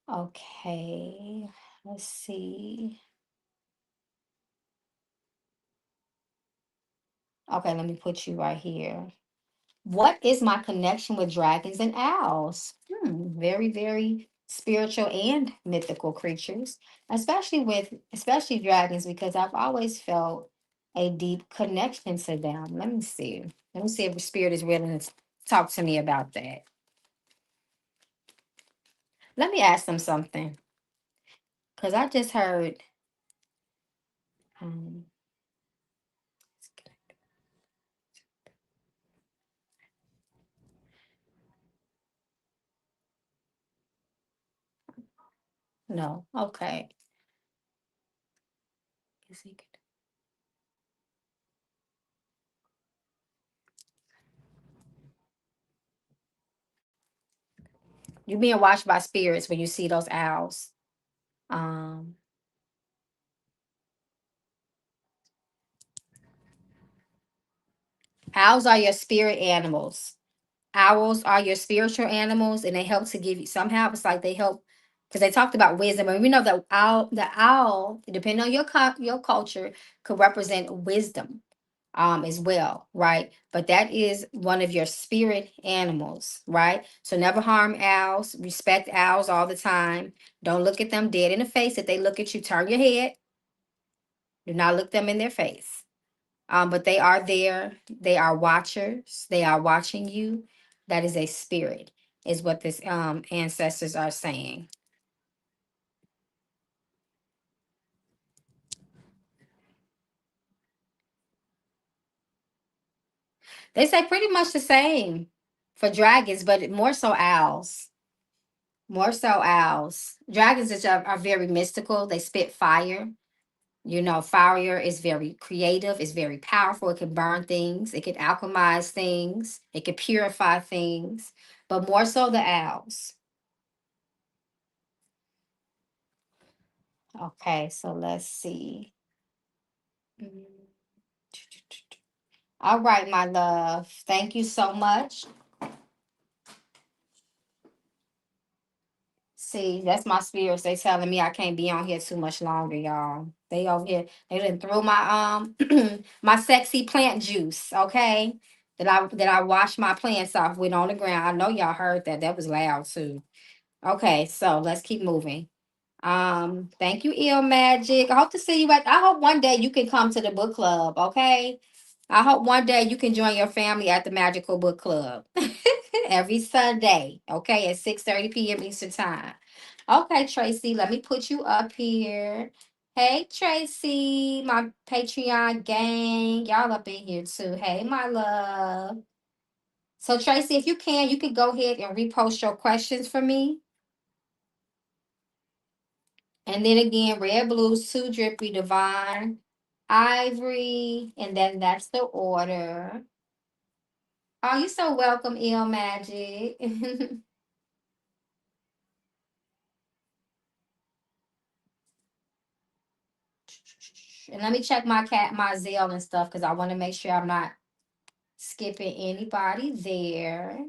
[SPEAKER 1] Okay, let's see. Okay, let me put you right here. What is my connection with dragons and owls? Very, very spiritual and mythical creatures, especially dragons, because I've always felt a deep connection to them. Let me see. Let me see if the spirit is willing to talk to me about that. Let me ask them something, because I just heard. Um, no, okay. Is he good? You're being watched by spirits when you see those owls. Um, Owls are your spirit animals. Owls are your spiritual animals, and they help to give you somehow. It's like they help because they talked about wisdom, and we know that the owl, depending on your culture, could represent wisdom, as well, right? But that is one of your spirit animals, right? So never harm owls. Respect owls all the time. Don't look at them dead in the face. If they look at you, turn your head. Do not look them in their face. But they are there. They are watchers. They are watching you. That is a spirit, is what this ancestors are saying. They say pretty much the same for dragons, but more so owls. More so owls. Dragons are very mystical. They spit fire. Fire is very creative. It's very powerful. It can burn things. It can alchemize things. It can purify things. But more so the owls. Okay, so let's see. Mm. All right, my love. Thank you so much. See, that's my spirits. They telling me I can't be on here too much longer, y'all. They over here. They done threw my my sexy plant juice, okay? That I washed my plants off with on the ground. I know y'all heard that. That was loud too. Okay, so let's keep moving. Thank you, Il Magic. I hope to see you I hope one day you can come to the book club, okay? I hope one day you can join your family at the Magical Book Club every Sunday, okay, at 6:30 p.m. Eastern Time. Okay, Tracy, let me put you up here. Hey, Tracy, my Patreon gang. Y'all up in here too. Hey, my love. So, Tracy, if you can go ahead and repost your questions for me. And then again, red, blues, two drippy, divine, ivory, and then that's the order. Oh, you're so welcome, Il Magic. And let me check my Zelle and stuff because I want to make sure I'm not skipping anybody there.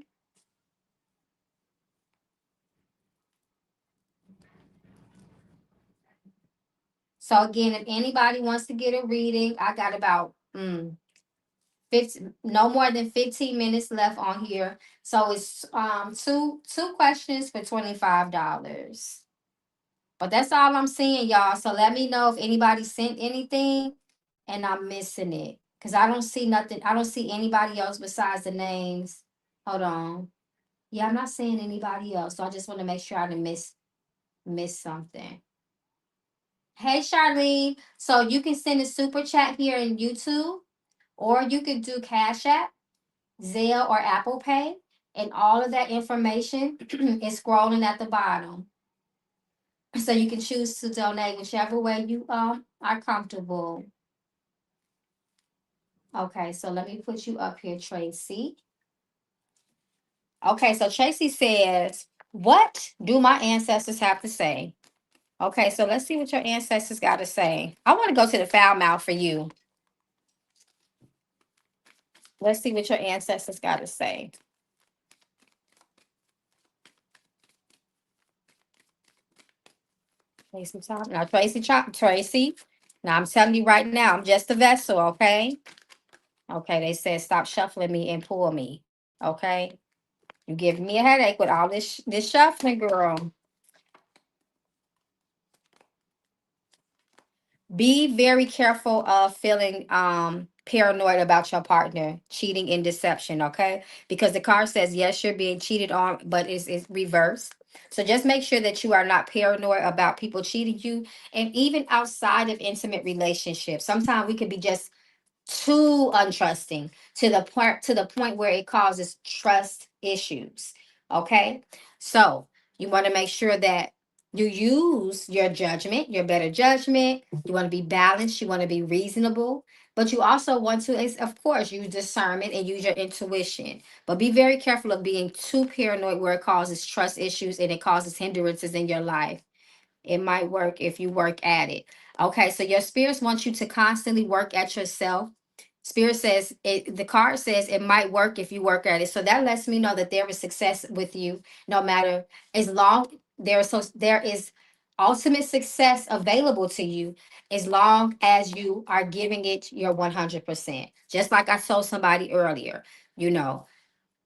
[SPEAKER 1] So again, if anybody wants to get a reading, I got about no more than 15 minutes left on here. So it's two questions for $25. But that's all I'm seeing, y'all. So let me know if anybody sent anything and I'm missing it. Cause I don't see nothing. I don't see anybody else besides the names. Hold on. Yeah, I'm not seeing anybody else. So I just want to make sure I didn't miss something. Hey Charlene. So you can send a super chat here in YouTube, or you could do Cash App, Zelle, or Apple Pay. And all of that information is scrolling at the bottom. So you can choose to donate whichever way you are comfortable. Okay, so let me put you up here, Tracy. Okay, so Tracy says, what do my ancestors have to say? Okay, so let's see what your ancestors got to say. I want to go to the foul mouth for you. Let's see what your ancestors got to say. Tracy Chop. Now, Tracy Chop, Tracy. Now, I'm telling you right now, I'm just a vessel, okay? Okay, they said stop shuffling me and pull me, okay? You give me a headache with all this shuffling, girl. Be very careful of feeling paranoid about your partner cheating and deception, okay? Because the card says yes, you're being cheated on, but it's reversed. So just make sure that you are not paranoid about people cheating you, and even outside of intimate relationships. Sometimes we could be just too untrusting to the point where it causes trust issues. Okay, so you want to make sure that you use your judgment, your better judgment. You want to be balanced, you want to be reasonable, but you also want to, of course, use discernment and use your intuition. But be very careful of being too paranoid where it causes trust issues and it causes hindrances in your life. It might work if you work at it. Okay, so your spirits want you to constantly work at yourself. Spirit says the card says it might work if you work at it. So that lets me know that there is success with you, no matter, as long there is ultimate success available to you, as long as you are giving it your 100%. Just like I told somebody earlier, you know,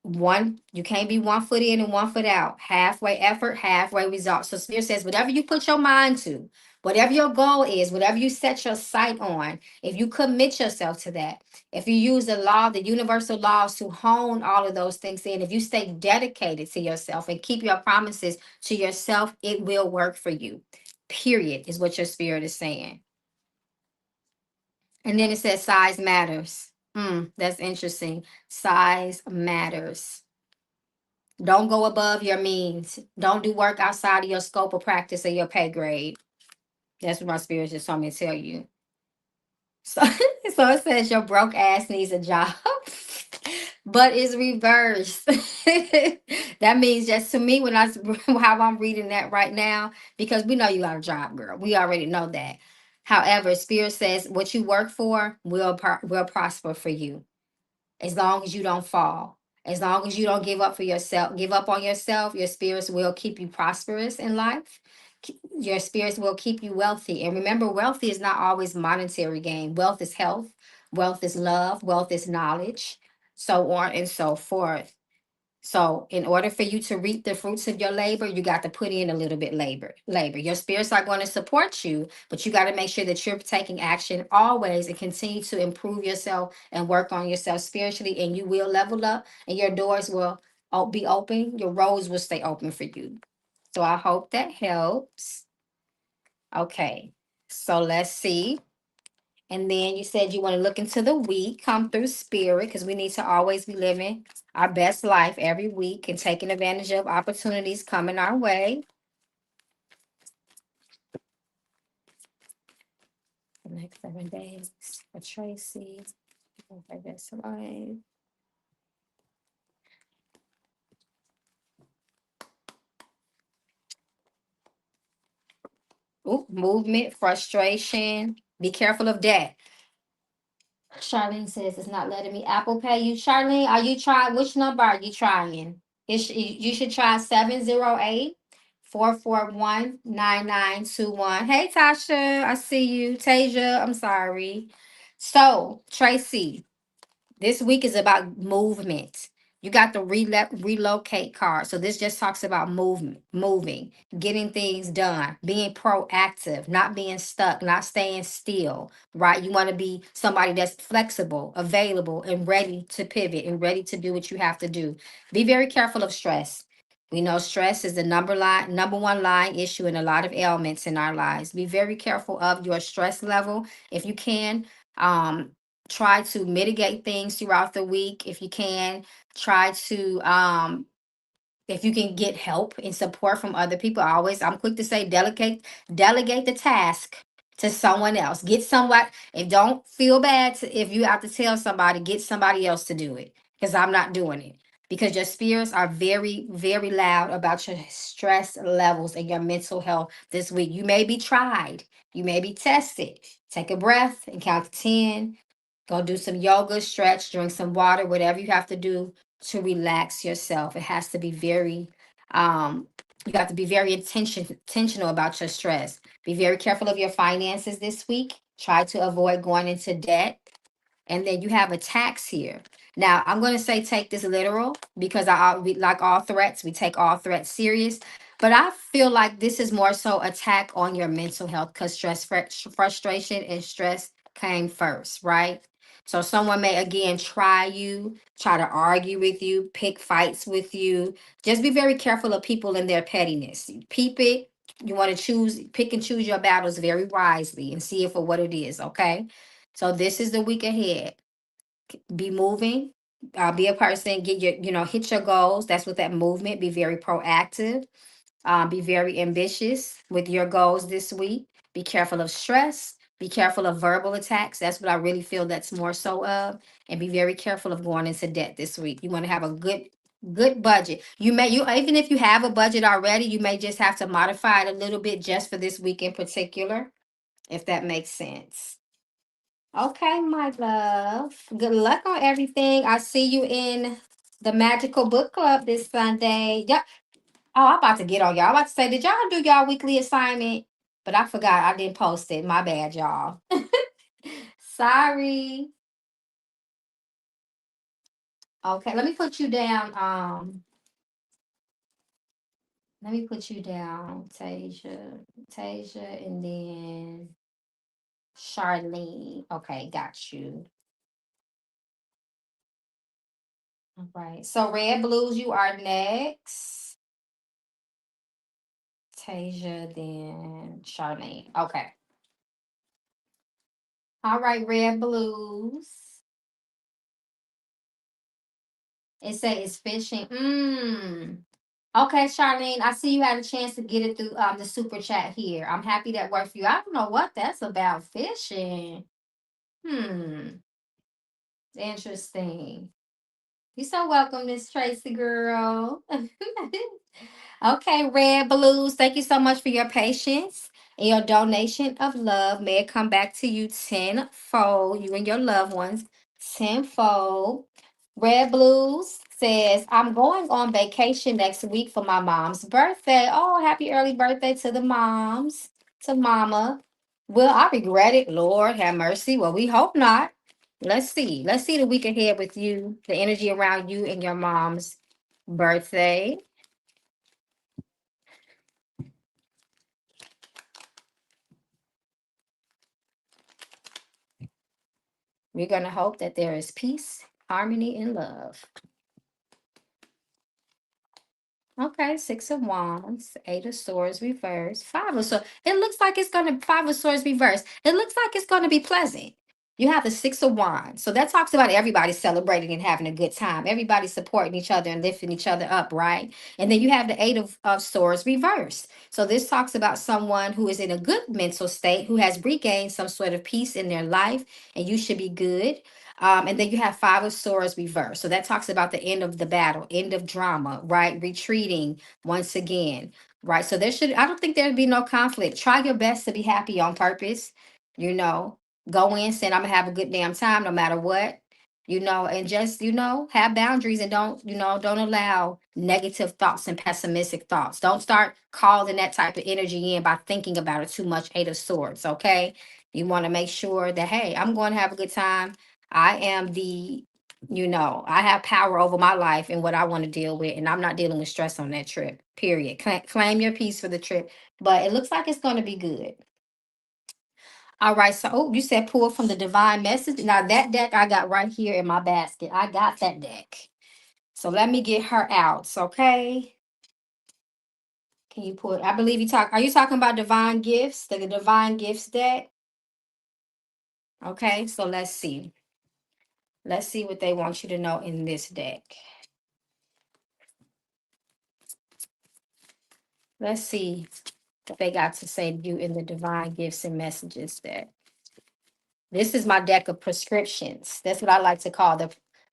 [SPEAKER 1] you can't be 1 foot in and 1 foot out. Halfway effort, halfway result. So spirit says whatever you put your mind to, whatever your goal is, whatever you set your sight on, if you commit yourself to that, if you use the universal laws to hone all of those things in, if you stay dedicated to yourself and keep your promises to yourself, it will work for you. Period, is what your spirit is saying. And then it says size matters. That's interesting. Size matters. Don't go above your means. Don't do work outside of your scope of practice or your pay grade. That's what my spirit just told me to tell you. So, so it says your broke ass needs a job, but it's reversed. That means just to me when how I'm reading that right now, because we know you got a job, girl. We already know that. However, spirit says what you work for will prosper for you, as long as you don't fall, as long as you don't give up on yourself. Your spirits will keep you prosperous in life. Your spirits will keep you wealthy. And remember, wealthy is not always monetary gain. Wealth is health, wealth is love, wealth is knowledge, so on and so forth. So, in order for you to reap the fruits of your labor, you got to put in a little bit labor. Your spirits are going to support you, but you got to make sure that you're taking action always and continue to improve yourself and work on yourself spiritually, and you will level up and your doors will be open. Your roads will stay open for you. So, I hope that helps. Okay. So, let's see. And then you said you want to look into the week, come through spirit, because we need to always be living our best life every week and taking advantage of opportunities coming our way. The next 7 days for Tracy. Okay, that's right. Ooh, movement, frustration. Be careful of that. Charlene says it's not letting me Apple Pay you. Charlene, are you trying? Which number are you trying? You should try 708-441-9921. Hey, Tasha, I see you. Tasia, I'm sorry. So, Tracy, This week is about movement. You got the relocate card. So this just talks about movement, moving, getting things done, being proactive, not being stuck, not staying still, right? You want to be somebody that's flexible, available, and ready to pivot and ready to do what you have to do. Be very careful of stress. We know stress is the number one line issue in a lot of ailments in our lives. Be very careful of your stress level. If you can, um, try to mitigate things throughout the week. If you can, try to if you can get help and support from other people. I'm quick to say delegate the task to someone else. Get someone, and don't feel bad if you have to tell somebody, get somebody else to do it, because I'm not doing it. Because your spirits are very, very loud about your stress levels and your mental health this week. You may be tried, you may be tested. Take a breath and count to 10. Go do some yoga, stretch, drink some water, whatever you have to do to relax yourself. It has to be very, you have to be very intentional about your stress. Be very careful of your finances this week. Try to avoid going into debt. And then you have a tax here. Now, I'm going to say take this literal, because like all threats, we take all threats serious. But I feel like this is more so attack on your mental health, because frustration, and stress came first, right? So someone may again try to argue with you, pick fights with you. Just be very careful of people and their pettiness. Peep it. You want to pick and choose your battles very wisely and see it for what it is, okay? So this is the week ahead. Be moving. Be a person. Get your, hit your goals. That's what that movement. Be very proactive. Be very ambitious with your goals this week. Be careful of stress. Be careful of verbal attacks. That's what I really feel that's more so of. And be very careful of going into debt this week. You want to have a good budget. You even if you have a budget already, you may just have to modify it a little bit just for this week in particular, if that makes sense. Okay, my love. Good luck on everything. I see you in the Magical Book Club this Sunday. Yep. Oh, I'm about to get on y'all. I'm about to say, did y'all do y'all weekly assignment? But I forgot. I didn't post it. My bad, y'all. Sorry. Okay, let me put you down. Let me put you down, Tasia. Tasia, and then Charlene. Okay, got you. All right. So Red Blues, you are next. Tasia, then Charlene. Okay. All right, Red Blues. It says it's fishing. Okay, Charlene, I see you had a chance to get it through the super chat here. I'm happy that worked for you. I don't know what that's about. Fishing. Hmm. Interesting. You're so welcome, Miss Tracy girl. Okay, Red Blues, thank you so much for your patience and your donation of love. May it come back to you tenfold, you and your loved ones, tenfold. Red Blues says, I'm going on vacation next week for my mom's birthday. Oh, happy early birthday to the moms, to mama. Will I regret it? Lord have mercy. Well, we hope not. Let's see. Let's see the week ahead with you, the energy around you and your mom's birthday. We're going to hope that there is peace, harmony, and love. Okay, Six of Wands, Eight of Swords reverse, Five of Swords. It looks like it's gonna Five of Swords reverse. It looks like it's gonna be pleasant. You have the Six of Wands, so that talks about everybody celebrating and having a good time. Everybody supporting each other and lifting each other up, right? And then you have the Eight of Swords reverse. So this talks about someone who is in a good mental state, who has regained some sort of peace in their life, and you should be good. And then you have Five of Swords reversed. So that talks about the end of the battle, end of drama, right? Retreating once again, right? So I don't think there'd be no conflict. Try your best to be happy on purpose, you know, go in saying, I'm gonna have a good damn time no matter what, and just, have boundaries and don't allow negative thoughts and pessimistic thoughts. Don't start calling that type of energy in by thinking about it too much. Eight of Swords, okay? You want to make sure that, hey, I'm going to have a good time. I am the I have power over my life and what I want to deal with, and I'm not dealing with stress on that trip. Period. Claim your peace for the trip, but it looks like it's going to be good. All right, so you said pull from the divine message. Now that deck I got right here in my basket. I got that deck. So let me get her out. Okay. Can you pull it? I believe are you talking about divine gifts? The divine gifts deck? Okay, so let's see. Let's see what they want you to know in this deck. Let's see what they got to say to you in the divine gifts and messages deck. This is my deck of prescriptions. That's what I like to call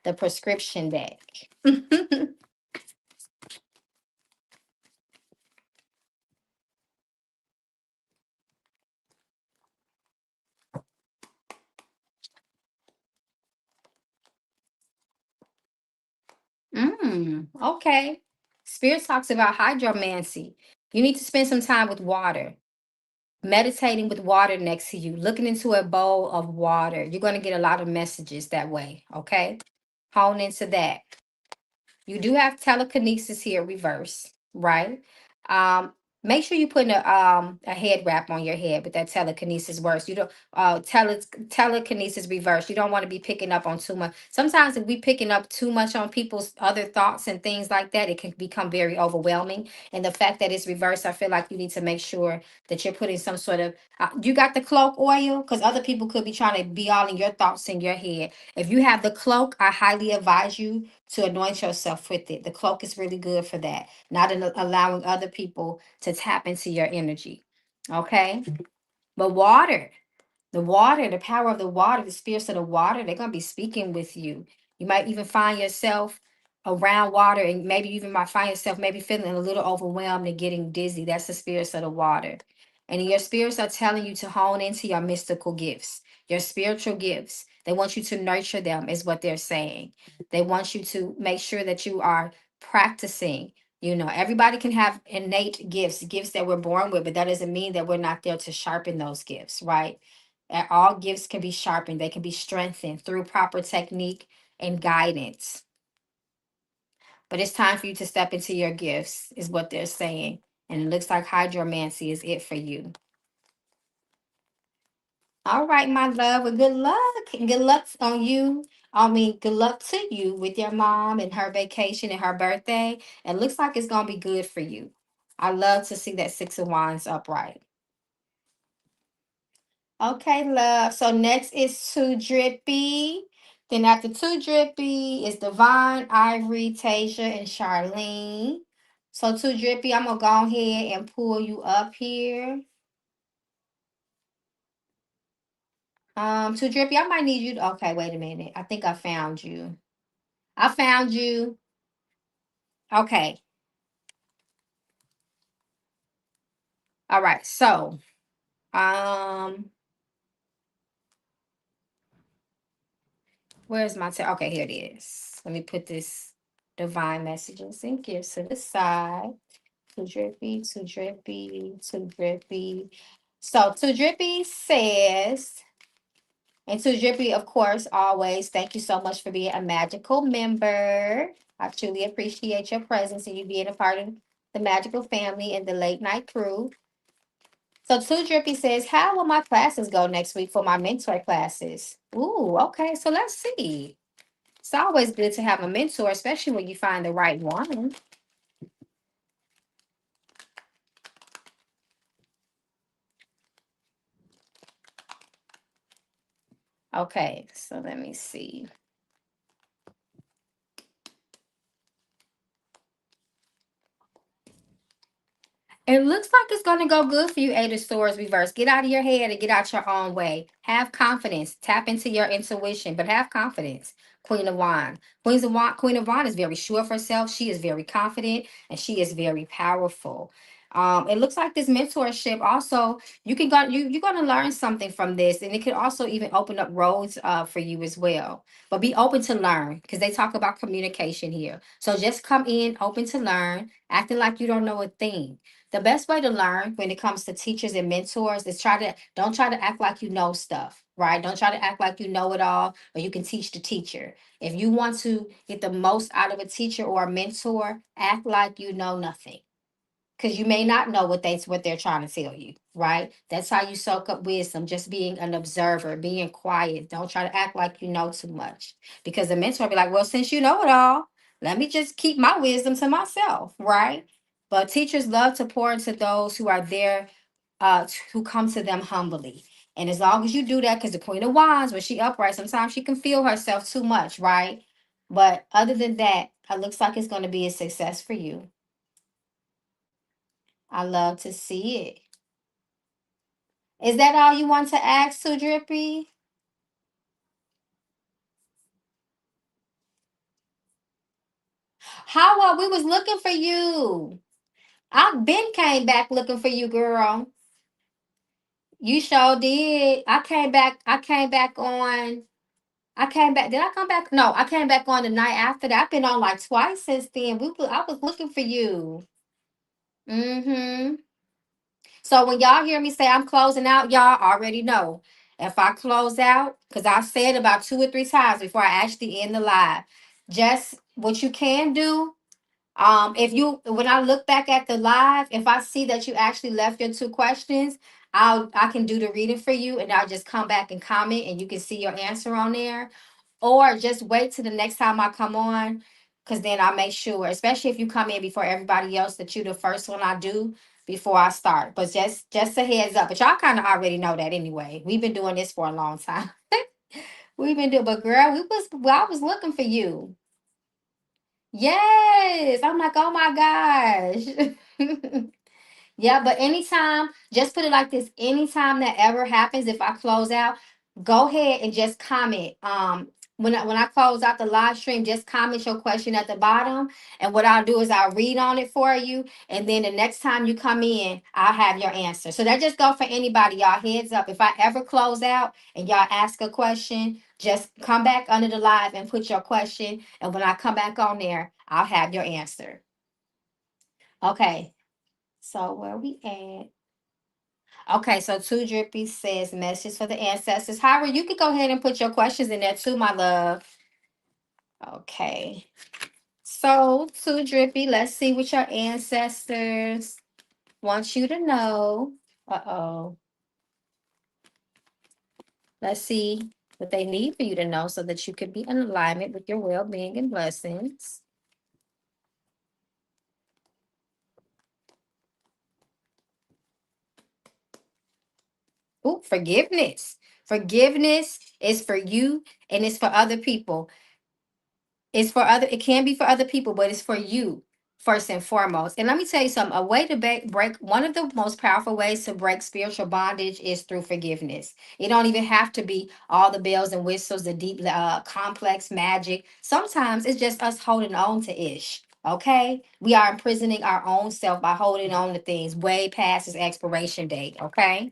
[SPEAKER 1] the prescription deck. Okay. Spirit talks about hydromancy. You need to spend some time with water, meditating with water next to you, looking into a bowl of water. You're going to get a lot of messages that way. Okay. Hone into that. You do have telekinesis here, reverse, right? Um, Make sure you put a head wrap on your head with that telekinesis works. You don't telekinesis reverse. You don't want to be picking up on too much. Sometimes if we picking up too much on people's other thoughts and things like that, it can become very overwhelming. And the fact that it's reversed, I feel like you need to make sure that you're putting some sort of you got the cloak oil, because other people could be trying to be all in your thoughts in your head. If you have the cloak, I highly advise you to anoint yourself with it. The cloak is really good for that, not in allowing other people to tap into your energy. Okay. But water, the water, the power of the water, the spirits of the water, they're going to be speaking with you. You might even find yourself around water, and maybe you even might find yourself maybe feeling a little overwhelmed and getting dizzy. That's the spirits of the water. And your spirits are telling you to hone into your mystical gifts, your spiritual gifts. They want you to nurture them, is what they're saying. They want you to make sure that you are practicing. Everybody can have innate gifts, gifts that we're born with, but that doesn't mean that we're not there to sharpen those gifts, right? All gifts can be sharpened, they can be strengthened through proper technique and guidance. But it's time for you to step into your gifts, is what they're saying. And it looks like hydromancy is it for you. All right, my love. Well, good luck. Good luck on you. I mean, good luck to you with your mom and her vacation and her birthday. It looks like it's going to be good for you. I love to see that Six of Wands upright. Okay, love. So next is Too Drippy. Then after Too Drippy is Divine, Ivory, Tasia, and Charlene. So Too Drippy, I'm gonna go ahead and pull you up here. Too Drippy, I might need you to, okay, wait a minute. I think I found you. I found you. Okay. All right. So, um, where's my okay, here it is. Let me put this divine messages and gifts to the side. Too drippy, too drippy, too drippy. So Too Drippy says, and Too Drippy, of course, always thank you so much for being a magical member. I truly appreciate your presence and you being a part of the magical family and the late night crew. So Too Drippy says, how will my classes go next week for my mentor classes? Ooh, okay. So let's see. It's always good to have a mentor, especially when you find the right one. Okay, so let me see. It looks like it's going to go good for you, Eight of Swords reverse. Get out of your head and get out your own way. Have confidence. Tap into your intuition, but have confidence. Queen of Wand. Queen of Wand is very sure of herself. She is very confident and she is very powerful. It looks like this mentorship also you're gonna learn something from this, and it could also even open up roads for you as well. But be open to learn because they talk about communication here. So just come in open to learn, acting like you don't know a thing. The best way to learn when it comes to teachers and mentors is don't try to act like you know stuff. right? Don't try to act like you know it all or you can teach the teacher. If you want to get the most out of a teacher or a mentor, act like you know nothing, because you may not know what they're trying to tell you, right? That's how you soak up wisdom, just being an observer, being quiet. Don't try to act like you know too much, because the mentor will be like, well, since you know it all, let me just keep my wisdom to myself, right? But teachers love to pour into those who are there, who come to them humbly. And as long as you do that, because the Queen of Wands, when she upright, sometimes she can feel herself too much, right? But other than that, it looks like it's going to be a success for you. I love to see it. Is that all you want to ask to Drippy? How we was looking for you. I been came back looking for you, girl. You sure did. I came back on. I came back. Did I come back? No, I came back on the night after that. I've been on like twice since then. I was looking for you. Mm-hmm. So when y'all hear me say I'm closing out, y'all already know. If I close out, because I said about 2 or 3 times before I actually end the live, just what you can do. If you when I look back at the live, if I see that you actually left your 2 questions, I can do the reading for you and I'll just come back and comment and you can see your answer on there. Or just wait till the next time I come on, because then I make sure, especially if you come in before everybody else, that you the first one I do before I start. But just a heads up. But y'all kind of already know that anyway. We've been doing this for a long time. We've been doing, but girl, I was looking for you. Yes. I'm like, oh my gosh. Yeah, but anytime, just put it like this. Anytime that ever happens, if I close out, go ahead and just comment. When I close out the live stream, just comment your question at the bottom. And what I'll do is I'll read on it for you. And then the next time you come in, I'll have your answer. So that just go for anybody, y'all. Heads up. If I ever close out and y'all ask a question, just come back under the live and put your question. And when I come back on there, I'll have your answer. Okay. So where we at? Okay, so Two Drippy says message for the ancestors. Howard, you could go ahead and put your questions in there too, my love. Okay. So Two Drippy, let's see what your ancestors want you to know. Uh-oh. Let's see what they need for you to know so that you could be in alignment with your well-being and blessings. Oh, forgiveness. Forgiveness is for you and it's for other people. It can be for other people, but it's for you first and foremost. And let me tell you something, a way to break one of the most powerful ways to break spiritual bondage is through forgiveness. It don't even have to be all the bells and whistles, the deep complex magic. Sometimes it's just us holding on to ish. Okay, we are imprisoning our own self by holding on to things way past its expiration date. Okay,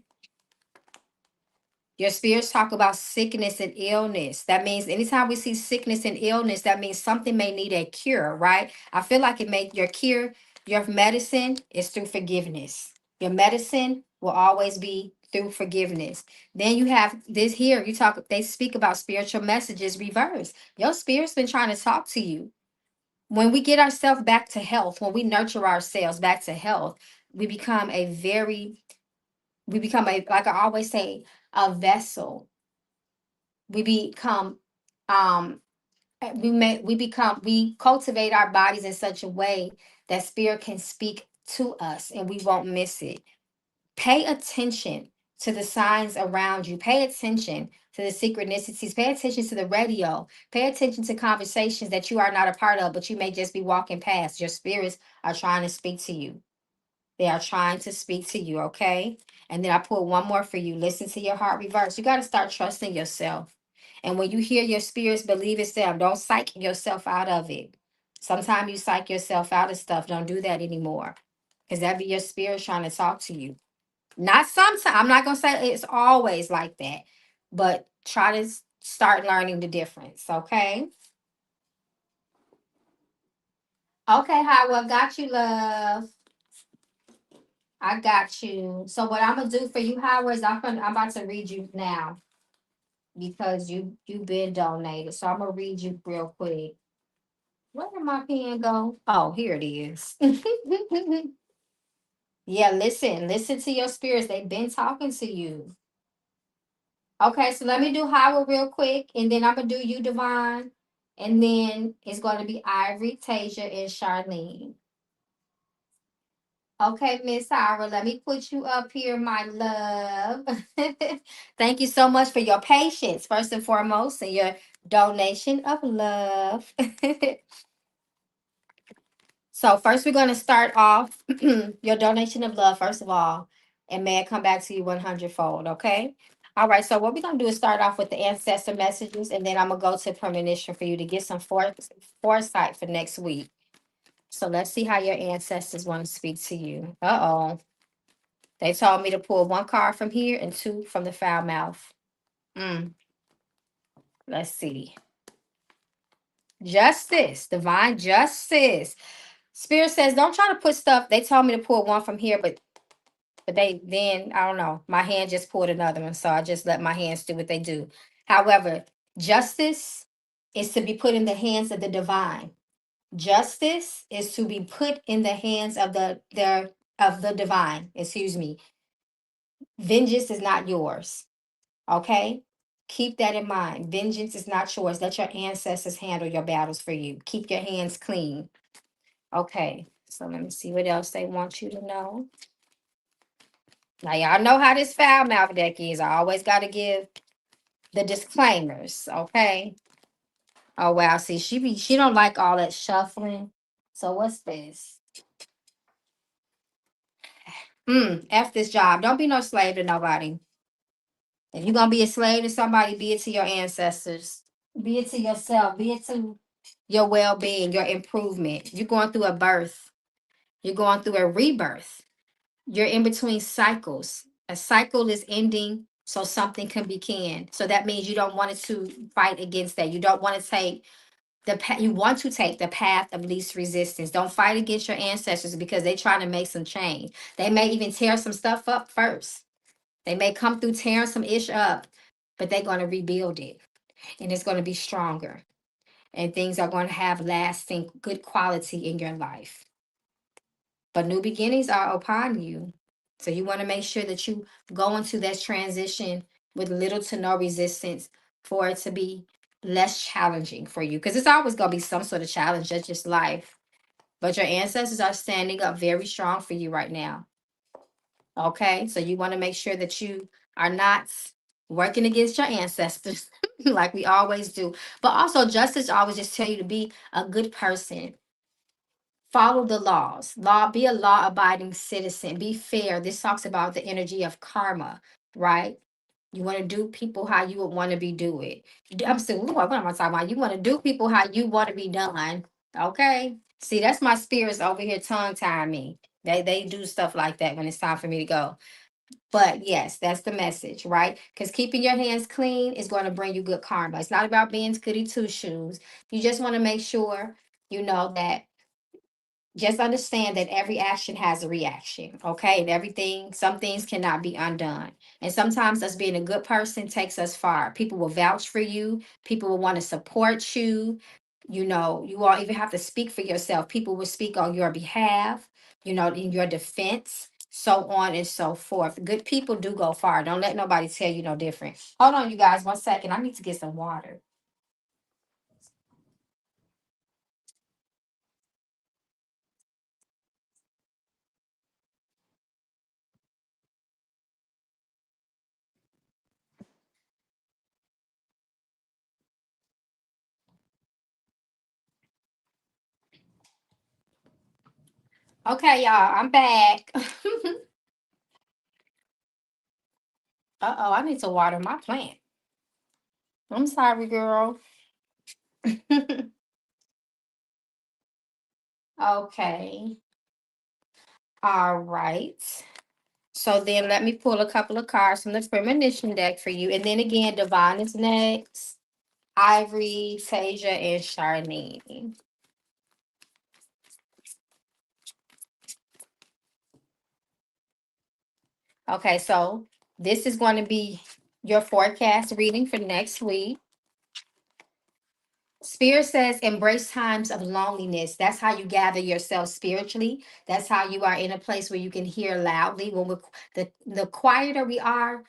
[SPEAKER 1] your spirits talk about sickness and illness. That means anytime we see sickness and illness, that means something may need a cure, right? I feel like it may your cure, your medicine is through forgiveness. Your medicine will always be through forgiveness. Then you have this here, they speak about spiritual messages reverse. Your spirit's been trying to talk to you. When we get ourselves back to health, when we nurture ourselves back to health, we become a very, we become a, like I always say, a vessel. We become um we cultivate our bodies in such a way that spirit can speak to us and we won't miss it. Pay attention to the signs around you. Pay attention to the synchronicities. Pay attention to the radio. Pay attention to conversations that you are not a part of, but you may just be walking past. Your spirits are trying to speak to you. They are trying to speak to you, okay? And then I put one more for you. Listen to your heart reverse. You got to start trusting yourself. And when you hear your spirits, believe it's them. Don't psych yourself out of it. Sometimes you psych yourself out of stuff. Don't do that anymore. Because that be your spirit trying to talk to you. Not sometimes. I'm not going to say it's always like that. But try to start learning the difference, okay? Okay, Howard, got you, love. I got you. So what I'm gonna do for you, Howard, is I'm about to read you now. because you've been donated. So I'm gonna read you real quick. Where did my pen go? Oh, here it is. Yeah, listen to your spirits. They've been talking to you. Okay, so let me do Howard real quick, and then I'm gonna do you, Divine, and then it's gonna be Ivory, Tasia, and Charlene. Okay, Miss Howard, let me put you up here, my love. Thank you so much for your patience, first and foremost, and your donation of love. So first, we're going to start off your donation of love, first of all, and may it come back to you 100-fold, okay? All right, so what we're going to do is start off with the ancestor messages, and then I'm going to go to premonition for you to get some foresight for next week. So let's see how your ancestors want to speak to you. Uh-oh. They told me to pull one card from here and two from the foul mouth. Let's see. Justice, divine justice. Spirit says, don't try to put stuff. They told me to pull one from here, but they then I don't know. My hand just pulled another one, so I just let my hands do what they do. However, justice is to be put in the hands of the divine. Justice is to be put in the hands of the divine. Excuse me. Vengeance is not yours. Okay? Keep that in mind. Vengeance is not yours. Let your ancestors handle your battles for you. Keep your hands clean. Okay. So let me see what else they want you to know. Now y'all know how this foul mouth deck is. I always got to give the disclaimers, okay? Oh wow, see, she don't like all that shuffling. So what's this? F this job. Don't be no slave to nobody. If you're gonna be a slave to somebody, be it to your ancestors. Be it to yourself. Be it to your well-being, your improvement. You're going through a birth. You're going through a rebirth. You're in between cycles. A cycle is ending so something can begin. So that means you don't want to fight against that. You don't want to take the path. You want to take the path of least resistance. Don't fight against your ancestors because they're trying to make some change. They may even tear some stuff up first. They may come through tearing some ish up, but they're going to rebuild it and it's going to be stronger. And things are going to have lasting good quality in your life. But new beginnings are upon you. So you want to make sure that you go into that transition with little to no resistance for it to be less challenging for you. Because it's always going to be some sort of challenge. That's just life. But your ancestors are standing up very strong for you right now. Okay. So you want to make sure that you are not working against your ancestors like we always do. But also, justice always just tell you to be a good person, follow the laws. Be a law abiding citizen. Be fair. This talks about the energy of karma, right? You want to do people how you would want to be do it. I'm saying, what am I talking about? You want to do people how you want to be done. Okay. See, that's my spirits over here tongue tying me. They do stuff like that when it's time for me to go. But yes, that's the message, right? Because keeping your hands clean is going to bring you good karma. It's not about being goody two shoes. You just want to make sure you know that just understand that every action has a reaction, okay? And everything, some things cannot be undone. And sometimes us being a good person takes us far. People will vouch for you, people will want to support you. You know, you won't even have to speak for yourself. People will speak on your behalf, you know, in your defense, so on and so forth. Good people do go far. Don't let nobody tell you no different. Hold on, you guys, 1 second. I need to get some water. Okay, y'all, I'm back. Uh-oh, I need to water my plant. I'm sorry, girl. Okay. All right. So then let me pull a couple of cards from the premonition deck for you. And then again, Divine is next. Ivory, Tasia, and Charlene. Okay, so this is going to be your forecast reading for next week. Spirit says embrace times of loneliness. That's how you gather yourself spiritually. That's how you are in a place where you can hear loudly. When the quieter we are,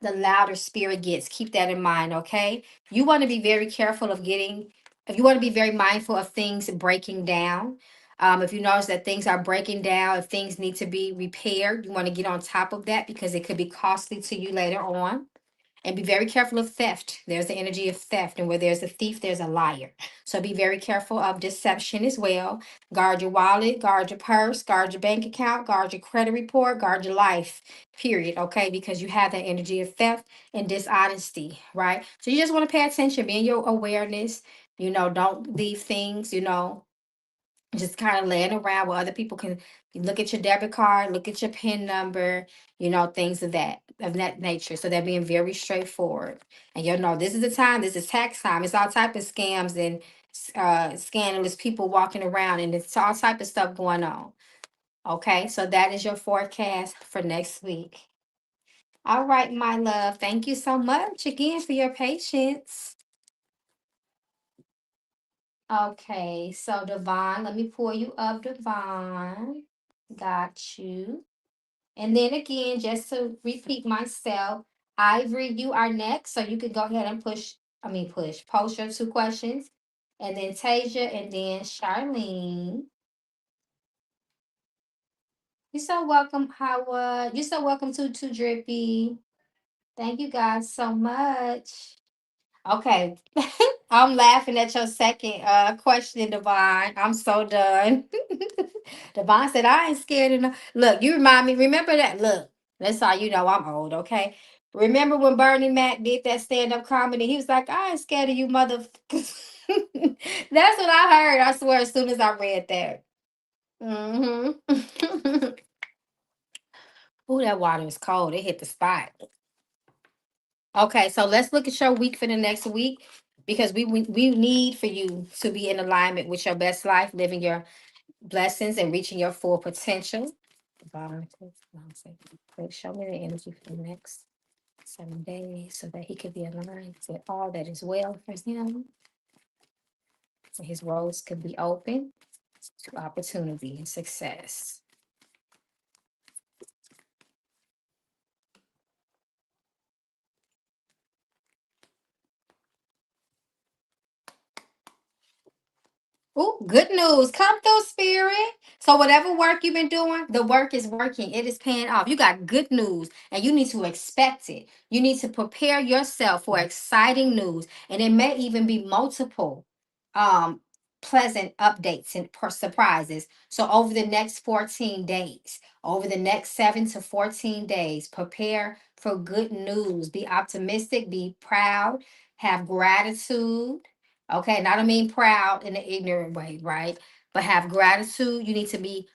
[SPEAKER 1] the louder spirit gets. Keep that in mind, okay? You want to be very careful of getting, if you want to be very mindful of things breaking down. If you notice that things are breaking down, if things need to be repaired, you want to get on top of that because it could be costly to you later on. And be very careful of theft. There's the energy of theft, and where there's a thief, there's a liar. So be very careful of deception as well. Guard your wallet, guard your purse, guard your bank account, guard your credit report, guard your life, period. Okay, because you have that energy of theft and dishonesty, right? So you just want to pay attention, be in your awareness. Don't leave things, just kind of laying around where other people can look at your debit card, look at your PIN number, things of that nature. So they're being very straightforward. And you'll know this is the time, this is tax time. It's all type of scams and scandalous people walking around, and it's all type of stuff going on. Okay, so that is your forecast for next week. All right, my love. Thank you so much again for your patience. Okay, so Devon, let me pull you up, Devon. Got you. And then again, just to repeat myself, Ivory, you are next. So you can go ahead and post your two questions. And then Tasia and then Charlene. You're so welcome, Howard. You're so welcome to Drippy. Thank you guys so much. Okay. I'm laughing at your second question, Devon. I'm so done. Devon said, I ain't scared enough. Look, you remind me, remember that? Look, that's how you know I'm old, okay? Remember when Bernie Mac did that stand-up comedy? He was like, I ain't scared of you, mother. That's what I heard, I swear, as soon as I read that. Mm-hmm. Ooh, that water is cold. It hit the spot. Okay, so let's look at your week for the next week because we need for you to be in alignment with your best life, living your blessings and reaching your full potential. Please show me the energy for the next 7 days so that he could be aligned with all that is well for him. So his roads could be open to opportunity and success. Oh, good news. Come through, spirit. So whatever work you've been doing, the work is working. It is paying off. You got good news and you need to expect it. You need to prepare yourself for exciting news. And it may even be multiple um pleasant updates and surprises. So over the next 14 days, over the next 7 to 14 days, prepare for good news. Be optimistic, be proud, have gratitude. Okay, and I don't mean proud in an ignorant way, right? But have gratitude. You need to be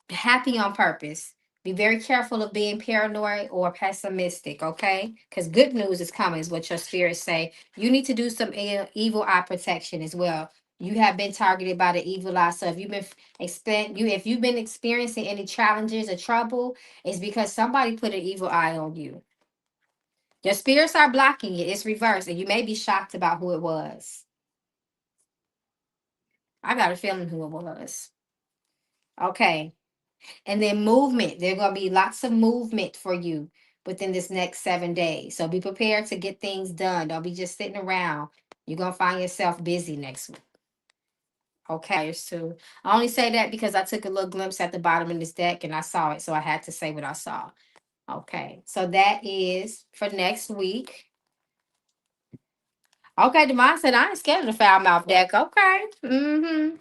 [SPEAKER 1] happy on purpose. Be very careful of being paranoid or pessimistic, okay? Because good news is coming, is what your spirits say. You need to do some evil eye protection as well. You have been targeted by the evil eye. So if you've been if you've been experiencing any challenges or trouble, it's because somebody put an evil eye on you. Your spirits are blocking it. It's reversed, and you may be shocked about who it was. I got a feeling who it was. Okay. And then movement. There's going to be lots of movement for you within this next 7 days. So be prepared to get things done. Don't be just sitting around. You're going to find yourself busy next week. Okay. So I only say that because I took a little glimpse at the bottom of this deck and I saw it. So I had to say what I saw. Okay. So that is for next week. Okay. Devon said, I ain't scared of the foul mouth deck. Okay. Mm-hmm.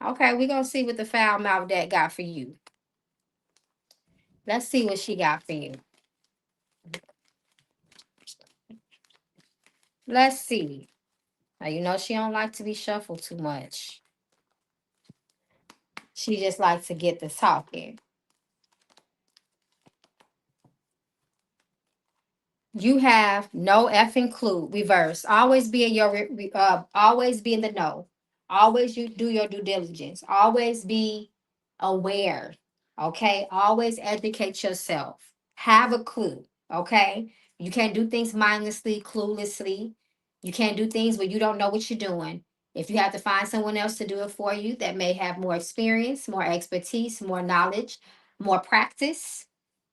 [SPEAKER 1] Okay. We're going to see what the foul mouth deck got for you. Let's see what she got for you. Let's see. Now you know she don't like to be shuffled too much. She just likes to get the talking. You have no effing clue. Reverse. Always be in your always be in the know. Always you do your due diligence. Always be aware. Okay? Always educate yourself. Have a clue. Okay? You can't do things mindlessly, cluelessly. You can't do things where you don't know what you're doing. If you have to find someone else to do it for you that may have more experience, more expertise, more knowledge, more practice,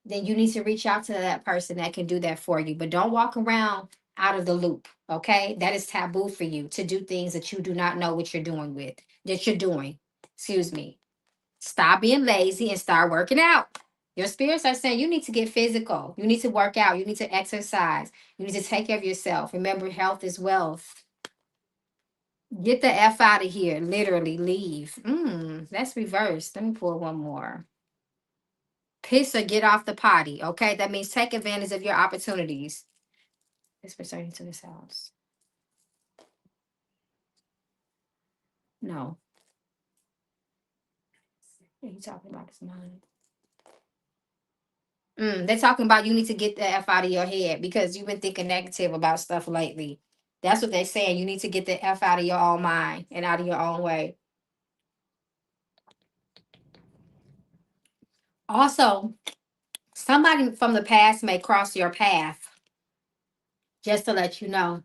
[SPEAKER 1] then you need to reach out to that person that can do that for you. But don't walk around out of the loop. Okay. That is taboo for you to do things that you do not know what you're doing with, that you're doing. Excuse me. Stop being lazy and start working out. Your spirits are saying you need to get physical. You need to work out. You need to exercise. You need to take care of yourself. Remember, health is wealth. Get the F out of here. Literally leave. That's reversed. Let me pull one more. Piss or get off the potty. Okay. That means take advantage of your opportunities. It's returning to this house. No. What are you talking about? This mind. They're talking about you need to get the F out of your head because you've been thinking negative about stuff lately. That's what they're saying. You need to get the F out of your own mind and out of your own way. Also, somebody from the past may cross your path, just to let you know.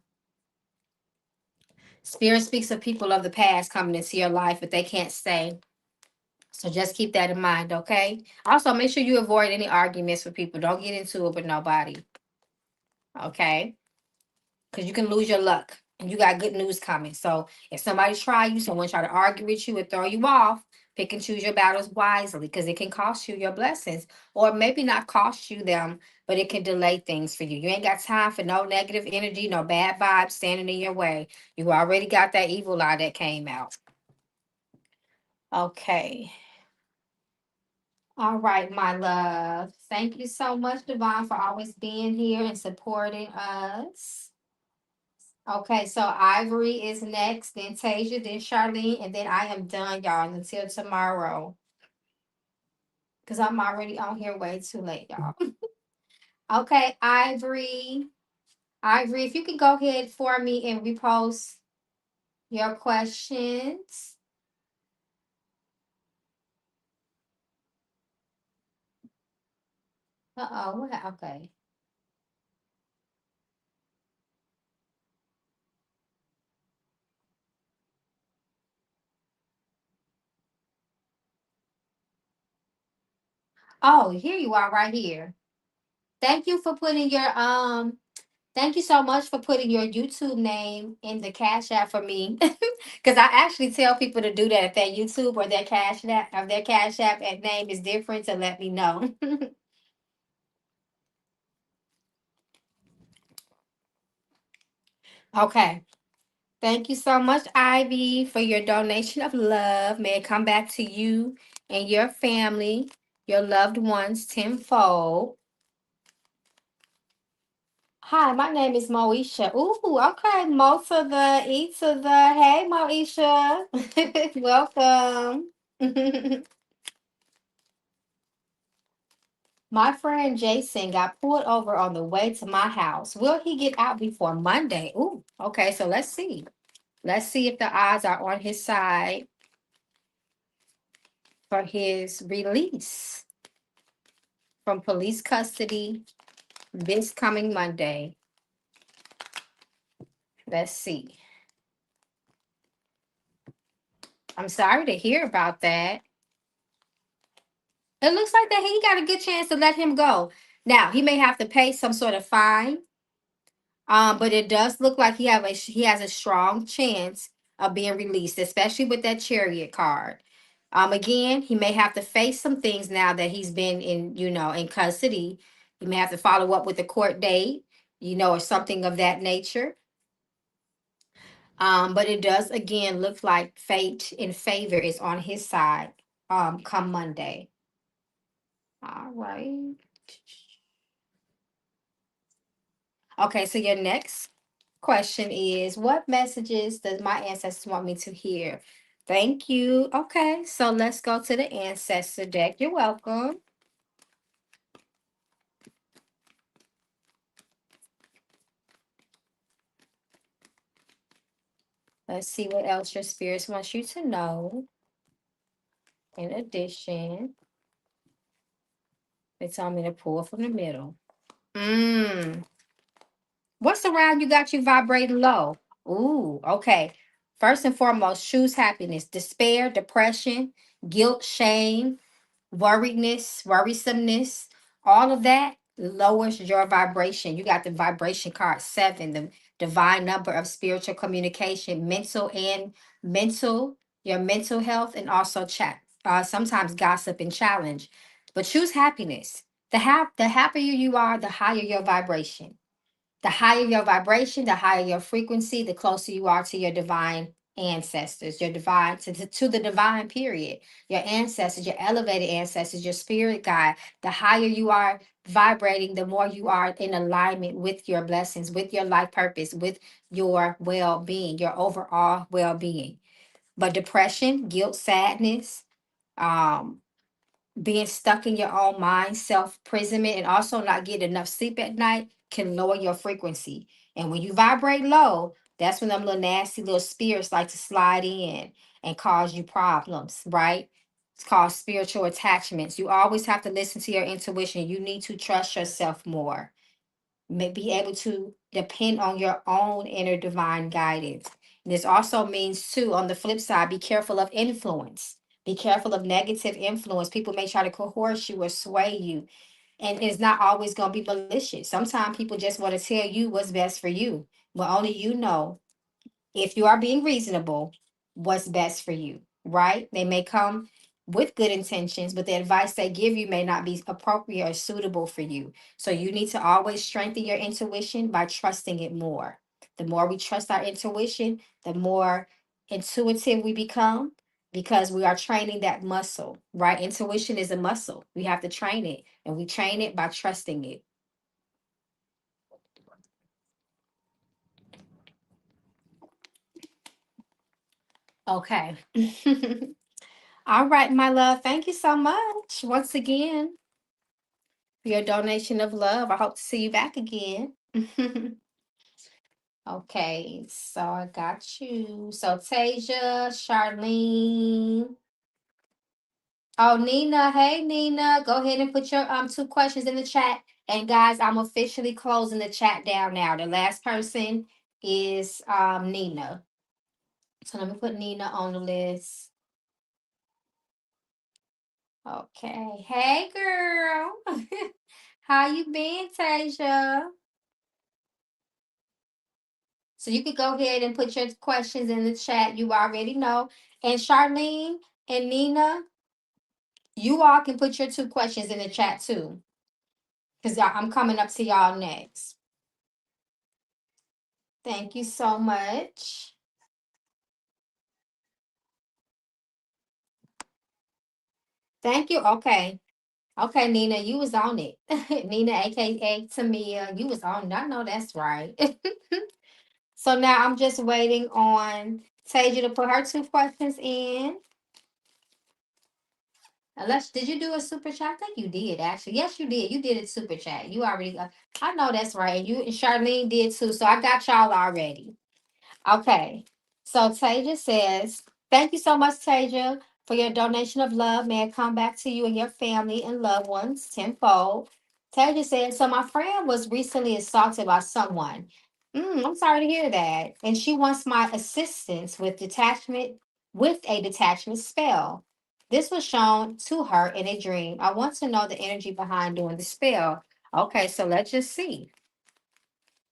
[SPEAKER 1] Spirit speaks of people of the past coming into your life, but they can't stay. So just keep that in mind, okay? Also, make sure you avoid any arguments with people. Don't get into it with nobody, okay? Because you can lose your luck and you got good news coming. So if somebody try you, someone try to argue with you or throw you off, pick and choose your battles wisely because it can cost you your blessings or maybe not cost you them, but it can delay things for you. You ain't got time for no negative energy, no bad vibes standing in your way. You already got that evil eye that came out. Okay. All right, my love. Thank you so much, Devon, for always being here and supporting us. Okay, so Ivory is next, then Tasia, then Charlene, and then I am done, y'all, until tomorrow. Because I'm already on here way too late, y'all. Okay, Ivory. Ivory, if you can go ahead for me and repost your questions. Uh-oh, okay. Oh, here you are right here. Thank you for putting your Thank you so much for putting your YouTube name in the Cash App for me. Because I actually tell people to do that if their YouTube or their Cash App and name is different to let me know. Okay. Thank you so much, Ivy, for your donation of love. May it come back to you and your family, your loved ones tenfold. Hi, my name is Moesha. Ooh, okay. Mo to the E to the. Hey, Moesha. Welcome. My friend Jason got pulled over on the way to my house. Will he get out before Monday? Ooh, okay. So let's see. Let's see if the odds are on his side for his release from police custody this coming Monday. Let's see. I'm sorry to hear about that. It looks like that he got a good chance to let him go. Now, he may have to pay some sort of fine. But it does look like he has a strong chance of being released, especially with that chariot card. Again, he may have to face some things now that he's been in custody. He may have to follow up with a court date, or something of that nature. But it does again look like fate and favor is on his side. Come Monday. All right. Okay, so your next question is, what messages does my ancestors want me to hear? Thank you. Okay, so let's go to the ancestor deck. You're welcome. Let's see what else your spirits wants you to know. In addition, they told me to pull from the middle. Mm. What's around you got you vibrating low? Ooh, okay. First and foremost, choose happiness, despair, depression, guilt, shame, worriedness, worrisomeness, all of that lowers your vibration. You got the vibration card 7, the divine number of spiritual communication, mental, your mental health, and also chat. Sometimes gossip and challenge, but choose happiness. The happier you are, the higher your vibration. The higher your vibration, the higher your frequency, the closer you are to your divine ancestors, your divine to the divine period, your ancestors, your elevated ancestors, your spirit guide. The higher you are vibrating, the more you are in alignment with your blessings, with your life purpose, with your well-being, your overall well-being. But depression, guilt, sadness, um being stuck in your own mind, self imprisonment, and also not getting enough sleep at night can lower your frequency. And when you vibrate low, that's when them little nasty little spirits like to slide in and cause you problems, right? It's called spiritual attachments. You always have to listen to your intuition. You need to trust yourself more, may be able to depend on your own inner divine guidance. And this also means too, on the flip side, be careful of influence. Be careful of negative influence. People may try to coerce you or sway you. And it's not always going to be malicious. Sometimes people just want to tell you what's best for you. But only you know, if you are being reasonable, what's best for you, right? They may come with good intentions, but the advice they give you may not be appropriate or suitable for you. So you need to always strengthen your intuition by trusting it more. The more we trust our intuition, the more intuitive we become because we are training that muscle, right? Intuition is a muscle. We have to train it, and we train it by trusting it. Okay. All right, my love. Thank you so much once again for your donation of love. I hope to see you back again. Okay, so I got you. So Tasia, Charlene. Oh, Nina. Hey, Nina. Go ahead and put your 2 questions in the chat. And guys, I'm officially closing the chat down now. The last person is Nina. So let me put Nina on the list. Okay. Hey, girl. How you been, Tasia? So you could go ahead and put your questions in the chat. You already know. And Charlene and Nina, you all can put your 2 questions in the chat too. Because I'm coming up to y'all next. Thank you so much. Thank you. Okay. Okay, Nina, you was on it. Nina, aka Tamia, you was on it. I know that's right. So now I'm just waiting on Tasia to put her 2 questions in. Unless, did you do a super chat? I think you did actually. Yes, you did. You did a super chat. You already. I know that's right. And you and Charlene did too. So I got y'all already. Okay. So Taja says, thank you so much, Taja, for your donation of love. May it come back to you and your family and loved ones tenfold. Taja said, so my friend was recently assaulted by someone. I'm sorry to hear that. And she wants my assistance with a detachment spell. This was shown to her in a dream. I want to know the energy behind doing the spell. Okay, so let's just see.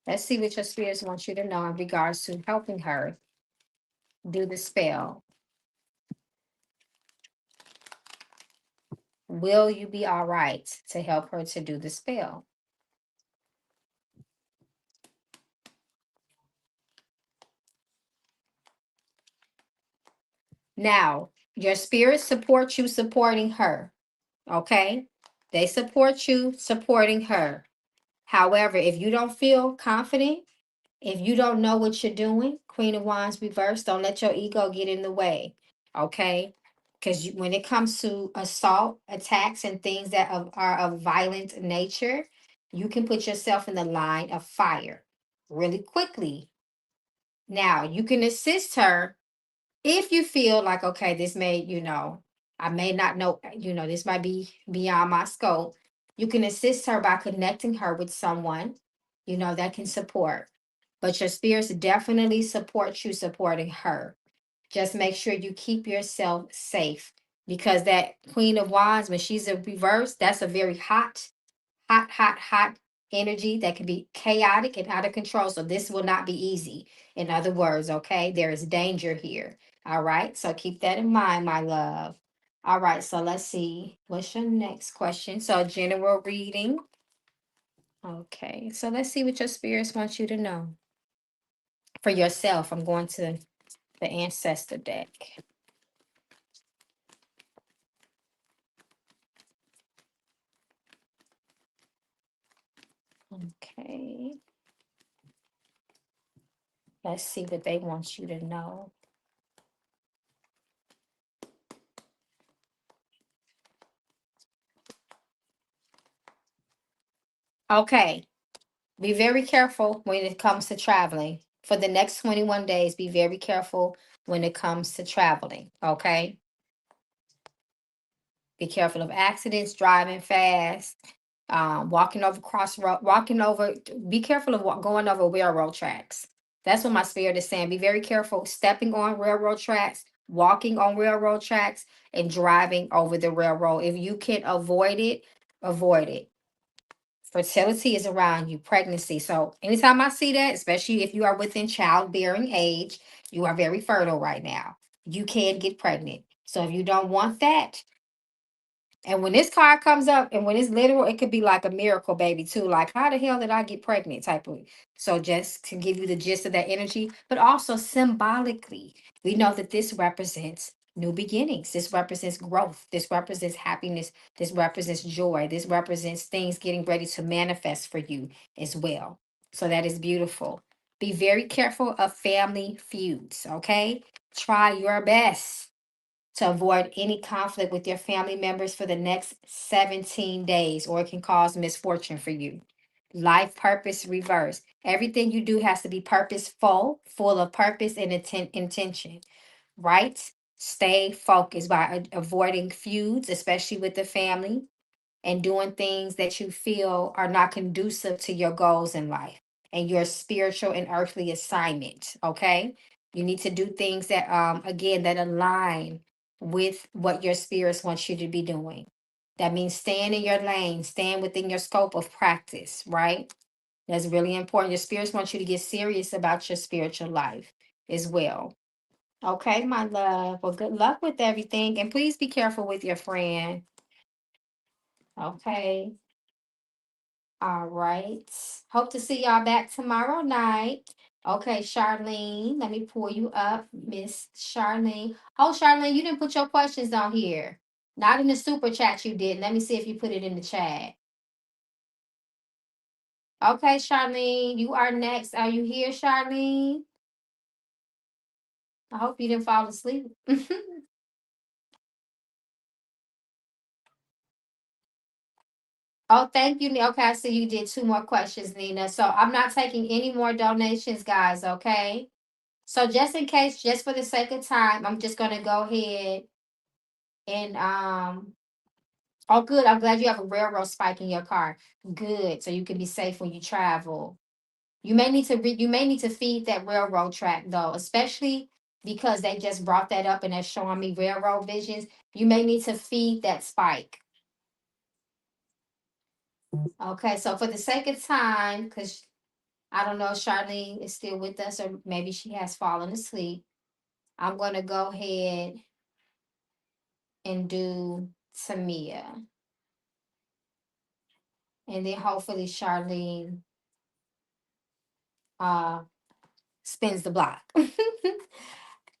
[SPEAKER 1] Let's see what your spirits want you to know in regards to helping her do the spell. Will you be all right to help her to do the spell? Now, your spirits support you supporting her. Okay? They support you supporting her. However, if you don't feel confident, if you don't know what you're doing, Queen of Wands reversed, don't let your ego get in the way. Okay? Because when it comes to assault, attacks, and things that are of violent nature, you can put yourself in the line of fire really quickly. Now, you can assist her if you feel like, okay, this may, I may not know, this might be beyond my scope. You can assist her by connecting her with someone that can support. But your spirits definitely support you supporting her. Just make sure you keep yourself safe, because that Queen of Wands, when she's in reverse, that's a very hot, hot, hot, hot energy that can be chaotic and out of control. So this will not be easy. In other words, okay, there is danger here. All right. So keep that in mind, my love. All right. So let's see. What's your next question? So, general reading. Okay. So let's see what your spirits want you to know for yourself. I'm going to the ancestor deck. Okay. Let's see what they want you to know. Okay. Be very careful when it comes to traveling. For the next 21 days, be very careful when it comes to traveling. Okay. Be careful of accidents, driving fast, walking over crossroad, walking over. Be careful of going over railroad tracks. That's what my spirit is saying. Be very careful stepping on railroad tracks, walking on railroad tracks, and driving over the railroad. If you can avoid it, avoid it. Fertility is around you, pregnancy. So anytime I see that, especially if you are within childbearing age, you are very fertile right now. You can get pregnant. So if you don't want that, and when this card comes up and when it's literal, it could be like a miracle baby too. Like, how the hell did I get pregnant? Type of. So just to give you the gist of that energy, but also symbolically, we know that this represents new beginnings. This represents growth. This represents happiness. This represents joy. This represents things getting ready to manifest for you as well. So that is beautiful. Be very careful of family feuds, okay? Try your best to avoid any conflict with your family members for the next 17 days, or it can cause misfortune for you. Life purpose reverse. Everything you do has to be purposeful, full of purpose and intention, right? Stay focused by avoiding feuds, especially with the family, and doing things that you feel are not conducive to your goals in life and your spiritual and earthly assignment. Okay. You need to do things that, again, that align with what your spirits want you to be doing. That means staying in your lane, staying within your scope of practice, right? That's really important. Your spirits want you to get serious about your spiritual life as well. Okay, my love. Well, good luck with everything. And please be careful with your friend. Okay. All right. Hope to see y'all back tomorrow night. Okay, Charlene, let me pull you up, Miss Charlene. Oh, Charlene, you didn't put your questions on here. Not in the super chat you did. Let me see if you put it in the chat. Okay, Charlene, you are next. Are you here, Charlene? I hope you didn't fall asleep. Oh, thank you. Okay, I see you did two more questions, Nina. So I'm not taking any more donations, guys. Okay. So just in case, just for the sake of time, I'm just gonna go ahead and oh good. I'm glad you have a railroad spike in your car. Good. So you can be safe when you travel. You may need to feed that railroad track though, especially because they just brought that up and they're showing me railroad visions. You may need to feed that spike. Okay, so for the sake of time, because I don't know if Charlene is still with us or maybe she has fallen asleep, I'm gonna go ahead and do Tamia. And then hopefully Charlene uh spins the block.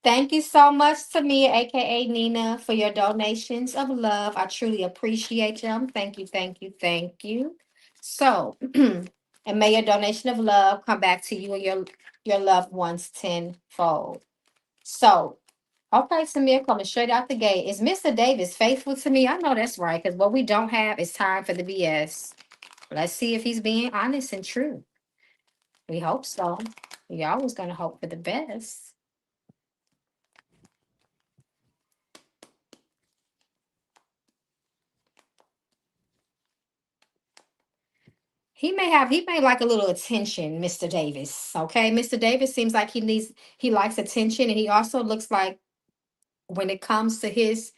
[SPEAKER 1] Thank you so much, Tamia, aka Nina, for your donations of love. I truly appreciate them. Thank you, thank you, thank you. So, and may your donation of love come back to you and your loved ones tenfold. So, okay, Tamia, coming straight out the gate. Is Mr. Davis faithful to me? I know that's right, because what we don't have is time for the BS. Let's see if he's being honest and true. We hope so. We always gonna hope for the best. he may like a little attention, Mr. Davis. Okay. Mr. Davis seems like he likes attention, and he also looks like when it comes to his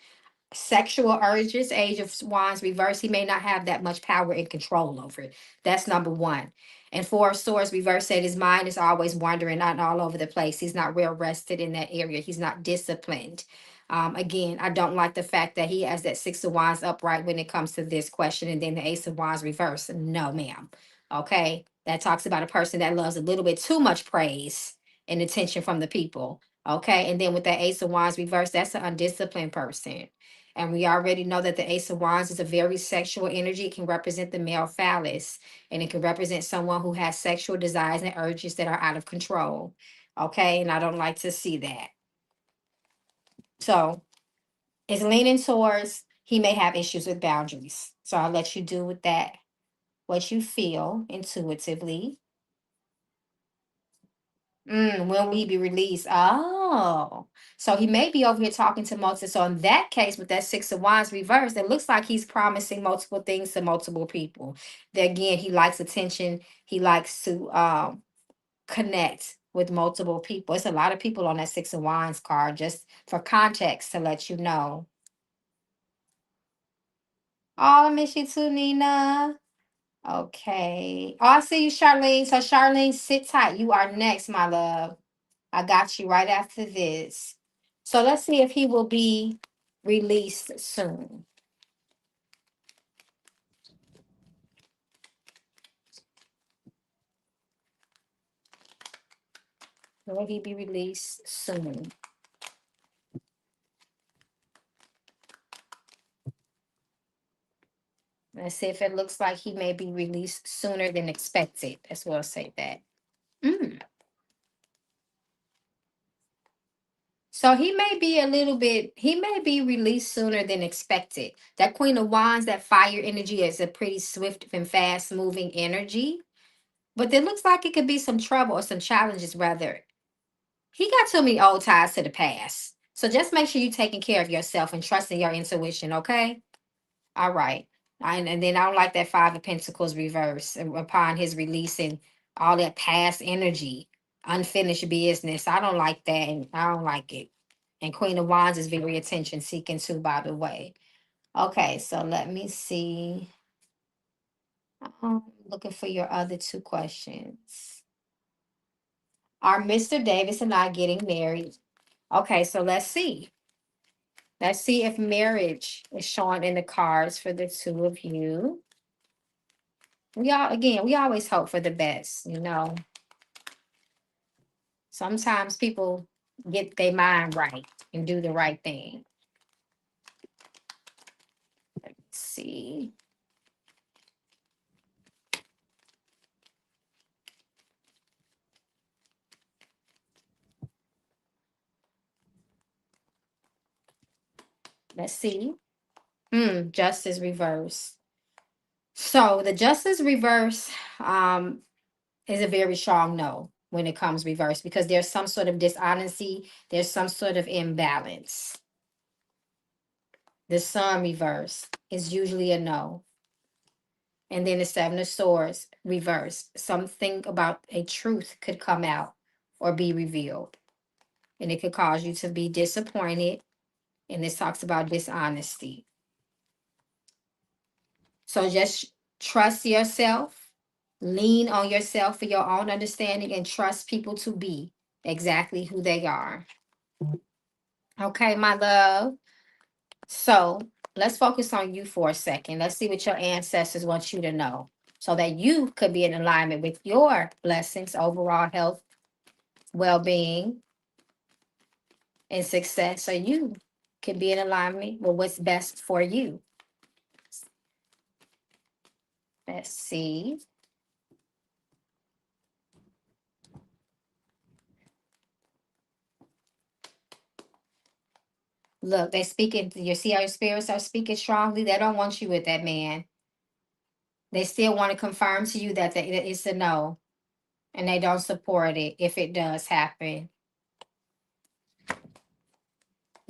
[SPEAKER 1] sexual urges, age of wands reverse, he may not have that much power and control over it. That's number one. And four of swords reverse said his mind is always wandering out all over the place. He's not well rested in that area. He's not disciplined. Again, I don't like the fact that he has that six of wands upright when it comes to this question, and then the ace of wands reverse. No, ma'am. Okay. That talks about a person that loves a little bit too much praise and attention from the people. Okay. And then with that ace of wands reverse, that's an undisciplined person. And we already know that the Ace of Wands is a very sexual energy. It can represent the male phallus, and it can represent someone who has sexual desires and urges that are out of control. Okay. And I don't like to see that. So it's leaning towards he may have issues with boundaries. So I'll let you do with that what you feel intuitively. When will he be released? Oh, so he may be over here talking to multiple. So in that case, with that six of wands reversed, it looks like he's promising multiple things to multiple people. That again, he likes attention. He likes to connect with multiple people. It's a lot of people on that six of wands card, just for context to let you know. Oh, I miss you too, Nina. Okay. Oh, I see you, Charlene. So Charlene, sit tight. You are next, my love. I got you right after this. So let's see if he will be released soon. Will he be released soon? Let's see if it looks like he may be released sooner than expected. That's what I'll say that. Mm. So he may be released sooner than expected. That Queen of Wands, that fire energy is a pretty swift and fast moving energy. But it looks like it could be some trouble or some challenges rather. He got too many old ties to the past. So just make sure you're taking care of yourself and trusting your intuition, okay? All right. And then I don't like that Five of Pentacles reverse upon his releasing all that past energy, unfinished business. I don't like that. And I don't like it. And Queen of Wands is very attention seeking too, by the way. Okay, so let me see. I'm looking for your other two questions. Are Mr. Davis and I getting married? Okay, so let's see. Let's see if marriage is showing in the cards for the two of you. We always hope for the best, you know. Sometimes people get their mind right and do the right thing. Let's see. Let's see. Justice reverse. So the justice reverse is a very strong no when it comes reverse because there's some sort of dishonesty, there's some sort of imbalance. The sun reverse is usually a no. And then the seven of swords reverse. Something about a truth could come out or be revealed. And it could cause you to be disappointed. And this talks about dishonesty. So just trust yourself, lean on yourself for your own understanding, and trust people to be exactly who they are. Okay, my love. So let's focus on you for a second. Let's see what your ancestors want you to know so that you could be in alignment with your blessings, overall health, well being, and success. So you can be in alignment with what's best for you. Let's see. Look, they're speaking. You see how your spirits are speaking strongly? They don't want you with that man. They still want to confirm to you that it's a no, and they don't support it if it does happen.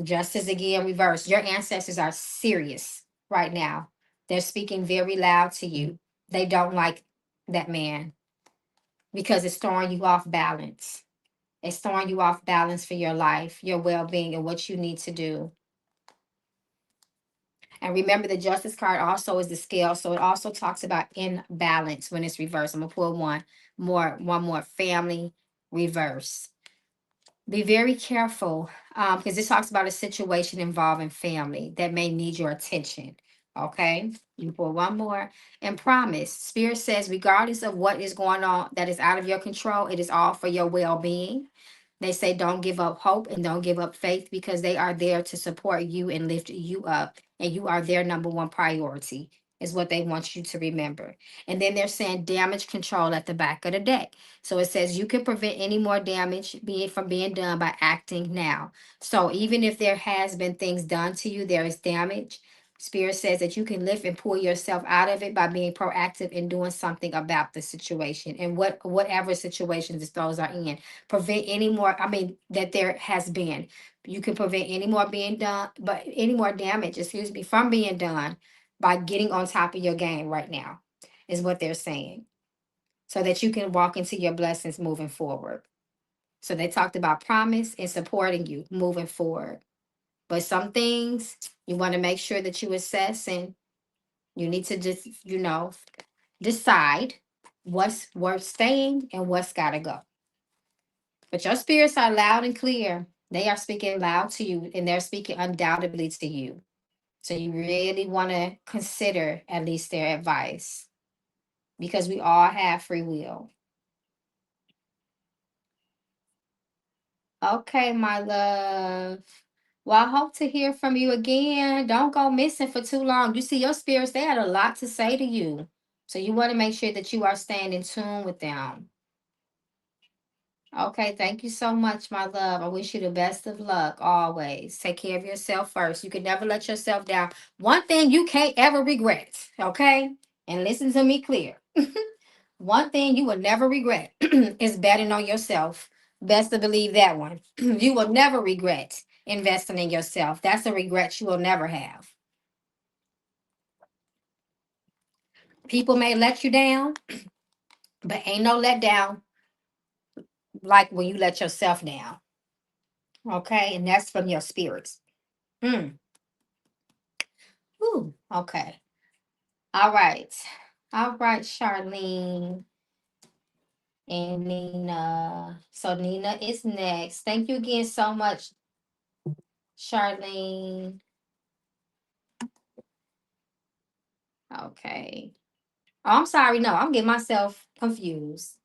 [SPEAKER 1] Justice again reversed. Your ancestors are serious right now. They're speaking very loud to you. They don't like that man, because it's throwing you off balance. It's throwing you off balance for your life, your well being, and what you need to do. And remember, the justice card also is the scale. So it also talks about imbalance when it's reversed. I'm going to pull one more family reverse. Be very careful, because this talks about a situation involving family that may need your attention. Okay, you pull one more and promise. Spirit says, regardless of what is going on that is out of your control, it is all for your well being. They say, don't give up hope and don't give up faith, because they are there to support you and lift you up. And you are their number one priority, is what they want you to remember. And then they're saying damage control at the back of the deck. So it says you can prevent any more damage from being done by acting now. So even if there has been things done to you, there is damage. Spirit says that you can lift and pull yourself out of it by being proactive in doing something about the situation, and whatever situations those are in. Prevent any more, I mean, that there has been. You can prevent any more being done, but any more damage, excuse me, from being done by getting on top of your game right now, is what they're saying, so that you can walk into your blessings moving forward. So they talked about promise and supporting you moving forward. But some things you want to make sure that you assess, and you need to just, decide what's worth staying and what's got to go. But your spirits are loud and clear. They are speaking loud to you, and they're speaking undoubtedly to you. So you really want to consider at least their advice, because we all have free will. Okay, my love. Well, I hope to hear from you again. Don't go missing for too long. You see, your spirits, they had a lot to say to you. So you want to make sure that you are staying in tune with them. Okay, thank you so much, my love. I wish you the best of luck always. Take care of yourself first. You can never let yourself down. One thing you can't ever regret, okay? And listen to me clear. One thing you will never regret is betting on yourself. Best to believe that one. You will never regret investing in yourself. That's a regret you will never have. People may let you down, but ain't no let down like when you let yourself down. Okay, and that's from your spirits. Hmm. Ooh, okay. All right. All right, Charlene and Nina. So Nina is next. Thank you again so much, Charlene. Okay. Oh, I'm sorry. No, I'm getting myself confused.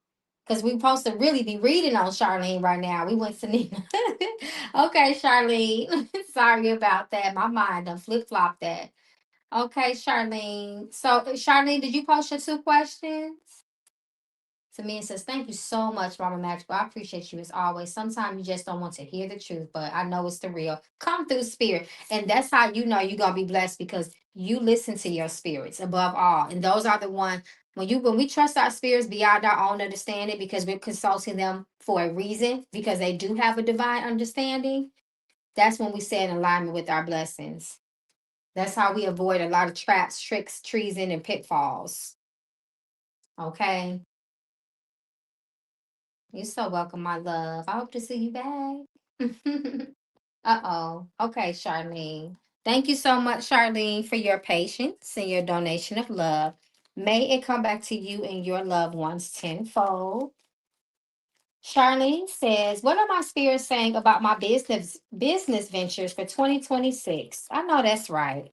[SPEAKER 1] Because we're supposed to really be reading on Charlene right now. We went to Nina. Okay, Charlene. Sorry about that. My mind done flip-flopped that. Okay, Charlene. So, Charlene, did you post your two questions? To me, it says, thank you so much, Mama Magical. I appreciate you as always. Sometimes you just don't want to hear the truth, but I know it's the real. Come through spirit. And that's how you know you're gonna be blessed, because you listen to your spirits above all. And those are the one when we trust our spirits beyond our own understanding, because we're consulting them for a reason, because they do have a divine understanding. That's when we stay in alignment with our blessings. That's how we avoid a lot of traps, tricks, treason, and pitfalls. Okay. You're so welcome, my love. I hope to see you back. Uh-oh. Okay, Charlene. Thank you so much, Charlene, for your patience and your donation of love. May it come back to you and your loved ones tenfold. Charlene says, what are my spirits saying about my business ventures for 2026? I know that's right.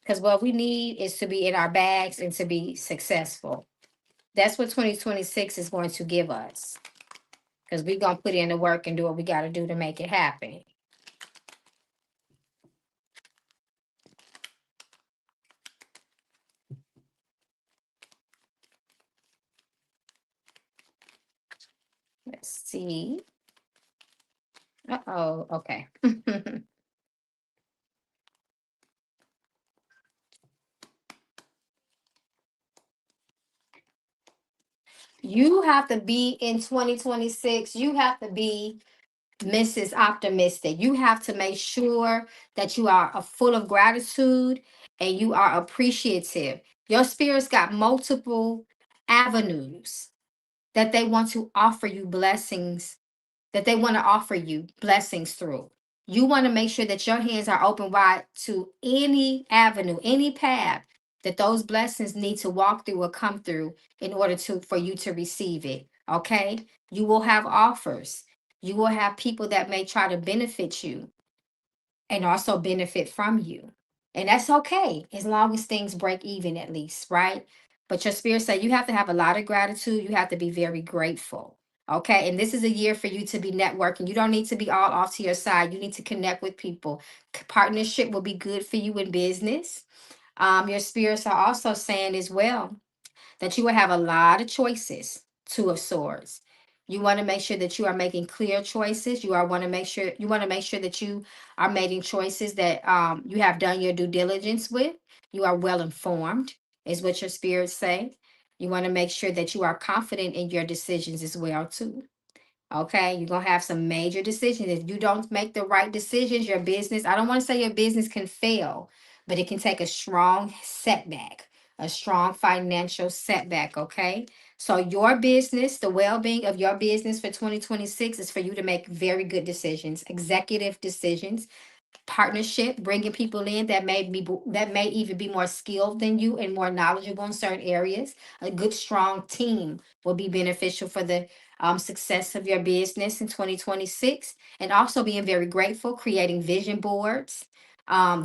[SPEAKER 1] Because what we need is to be in our bags and to be successful. That's what 2026 is going to give us. Because we're going to put in the work and do what we got to do to make it happen. Let's see. Uh-oh, okay. You have to be in 2026, you have to be Mrs. Optimistic. You have to make sure that you are full of gratitude and you are appreciative. Your spirit's got multiple avenues that they want to offer you blessings, that they want to offer you blessings through. You want to make sure that your hands are open wide to any avenue, any path that those blessings need to walk through or come through in order to for you to receive it. Okay? You will have offers. You will have people that may try to benefit you and also benefit from you. And that's okay as long as things break even at least, right? But your spirit said you have to have a lot of gratitude. You have to be very grateful. Okay. And this is a year for you to be networking. You don't need to be all off to your side. You need to connect with people. Partnership will be good for you in business. Your spirits are also saying as well that you will have a lot of choices, two of swords. You want to make sure that you are making clear choices. You want to make sure that you are making choices that you have done your due diligence with. You are well informed, is what your spirits say. You want to make sure that you are confident in your decisions as well too. Okay, you're gonna have some major decisions. If you don't make the right decisions, your business, I don't want to say your business can fail, but it can take a strong setback, a strong financial setback. Okay. So your business, the well-being of your business for 2026 is for you to make very good decisions, executive decisions, partnership, bringing people in that may even be more skilled than you and more knowledgeable in certain areas. A good strong team will be beneficial for the success of your business in 2026, and also being very grateful, creating vision boards,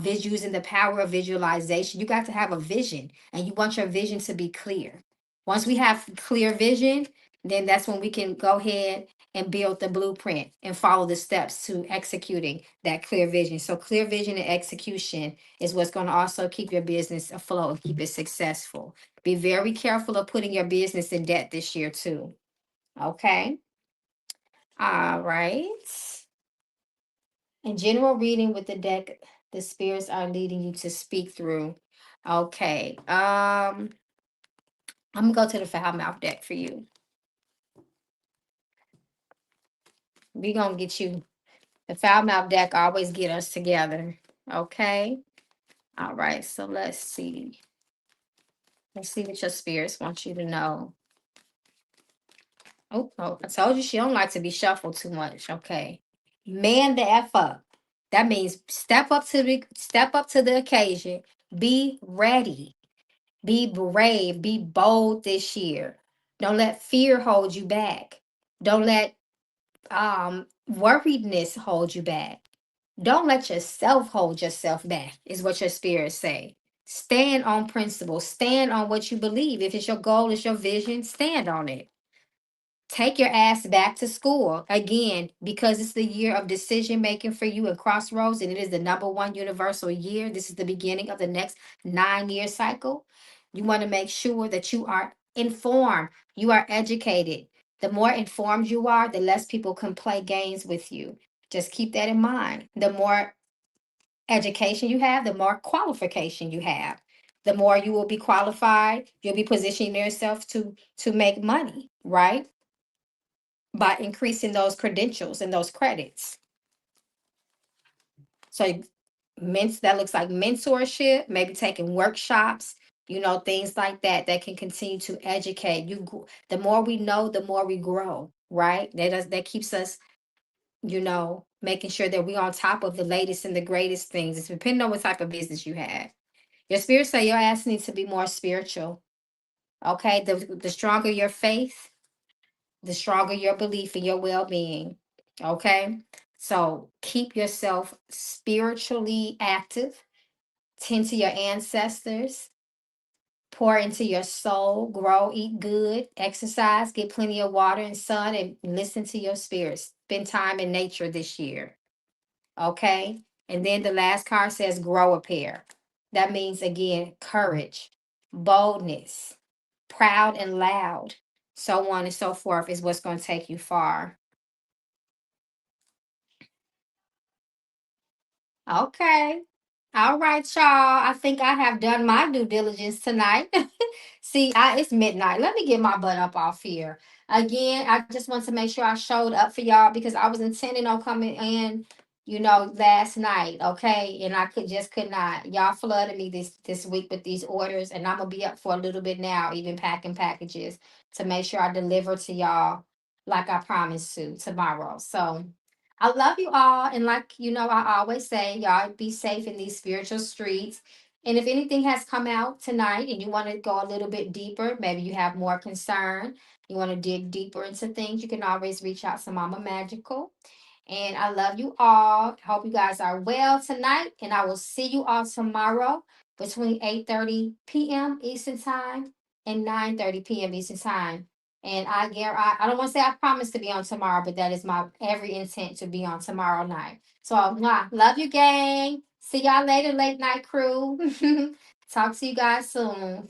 [SPEAKER 1] using the power of visualization. You got to have a vision, and you want your vision to be clear. Once we have clear vision, then that's when we can go ahead and build the blueprint and follow the steps to executing that clear vision. So clear vision and execution is what's going to also keep your business afloat and keep it successful. Be very careful of putting your business in debt this year too. Okay. All right. In general reading with the deck, the spirits are leading you to speak through. Okay. I'm gonna go to the foul mouth deck for you. We gonna get you. The foul mouth deck always get us together. Okay. All right. So let's see. Let's see what your spirits want you to know. Oh, I told you she don't like to be shuffled too much. Okay. Man the F up. That means step up to the occasion. Be ready. Be brave. Be bold this year. Don't let fear hold you back. Don't let worriedness hold you back. Don't let yourself hold yourself back, is what your spirits say. Stand on principle. Stand on what you believe. If it's your goal, it's your vision, stand on it. Take your ass back to school again, because it's the year of decision making for you at Crossroads, and it is the number one universal year. This is the beginning of the next 9 year cycle. You want to make sure that you are informed, you are educated. The more informed you are, the less people can play games with you. Just keep that in mind. The more education you have, the more qualification you have. The more you will be qualified, you'll be positioning yourself to make money, right? By increasing those credentials and those credits. So that looks like mentorship, maybe taking workshops, things like that that can continue to educate you. The more we know, the more we grow, right? That keeps us, making sure that we're on top of the latest and the greatest things. It's depending on what type of business you have. Your spirit say your ass needs to be more spiritual. Okay. The stronger your faith, the stronger your belief in your well-being. Okay. So keep yourself spiritually active, tend to your ancestors, pour into your soul, grow, eat good, exercise, get plenty of water and sun, and listen to your spirits. Spend time in nature this year. Okay. And then the last card says grow a pair. That means, again, courage, boldness, proud and loud, so on and so forth is what's going to take you far. Okay. All right, y'all. I think I have done my due diligence tonight. See, it's midnight. Let me get my butt up off here. Again, I just want to make sure I showed up for y'all because I was intending on coming in last night, okay? And I could not. Y'all flooded me this week with these orders, and I'm gonna be up for a little bit now, even packing packages to make sure I deliver to y'all like I promised to tomorrow. So I love you all, and like I always say, y'all be safe in these spiritual streets. And if anything has come out tonight and you want to go a little bit deeper, maybe you have more concern, you want to dig deeper into things, you can always reach out to Mama Magical. And I love you all. Hope you guys are well tonight. And I will see you all tomorrow between 8:30 p.m. Eastern Time and 9:30 p.m. Eastern Time. And I don't want to say I promise to be on tomorrow, but that is my every intent to be on tomorrow night. So love you, gang. See y'all later, late night crew. Talk to you guys soon.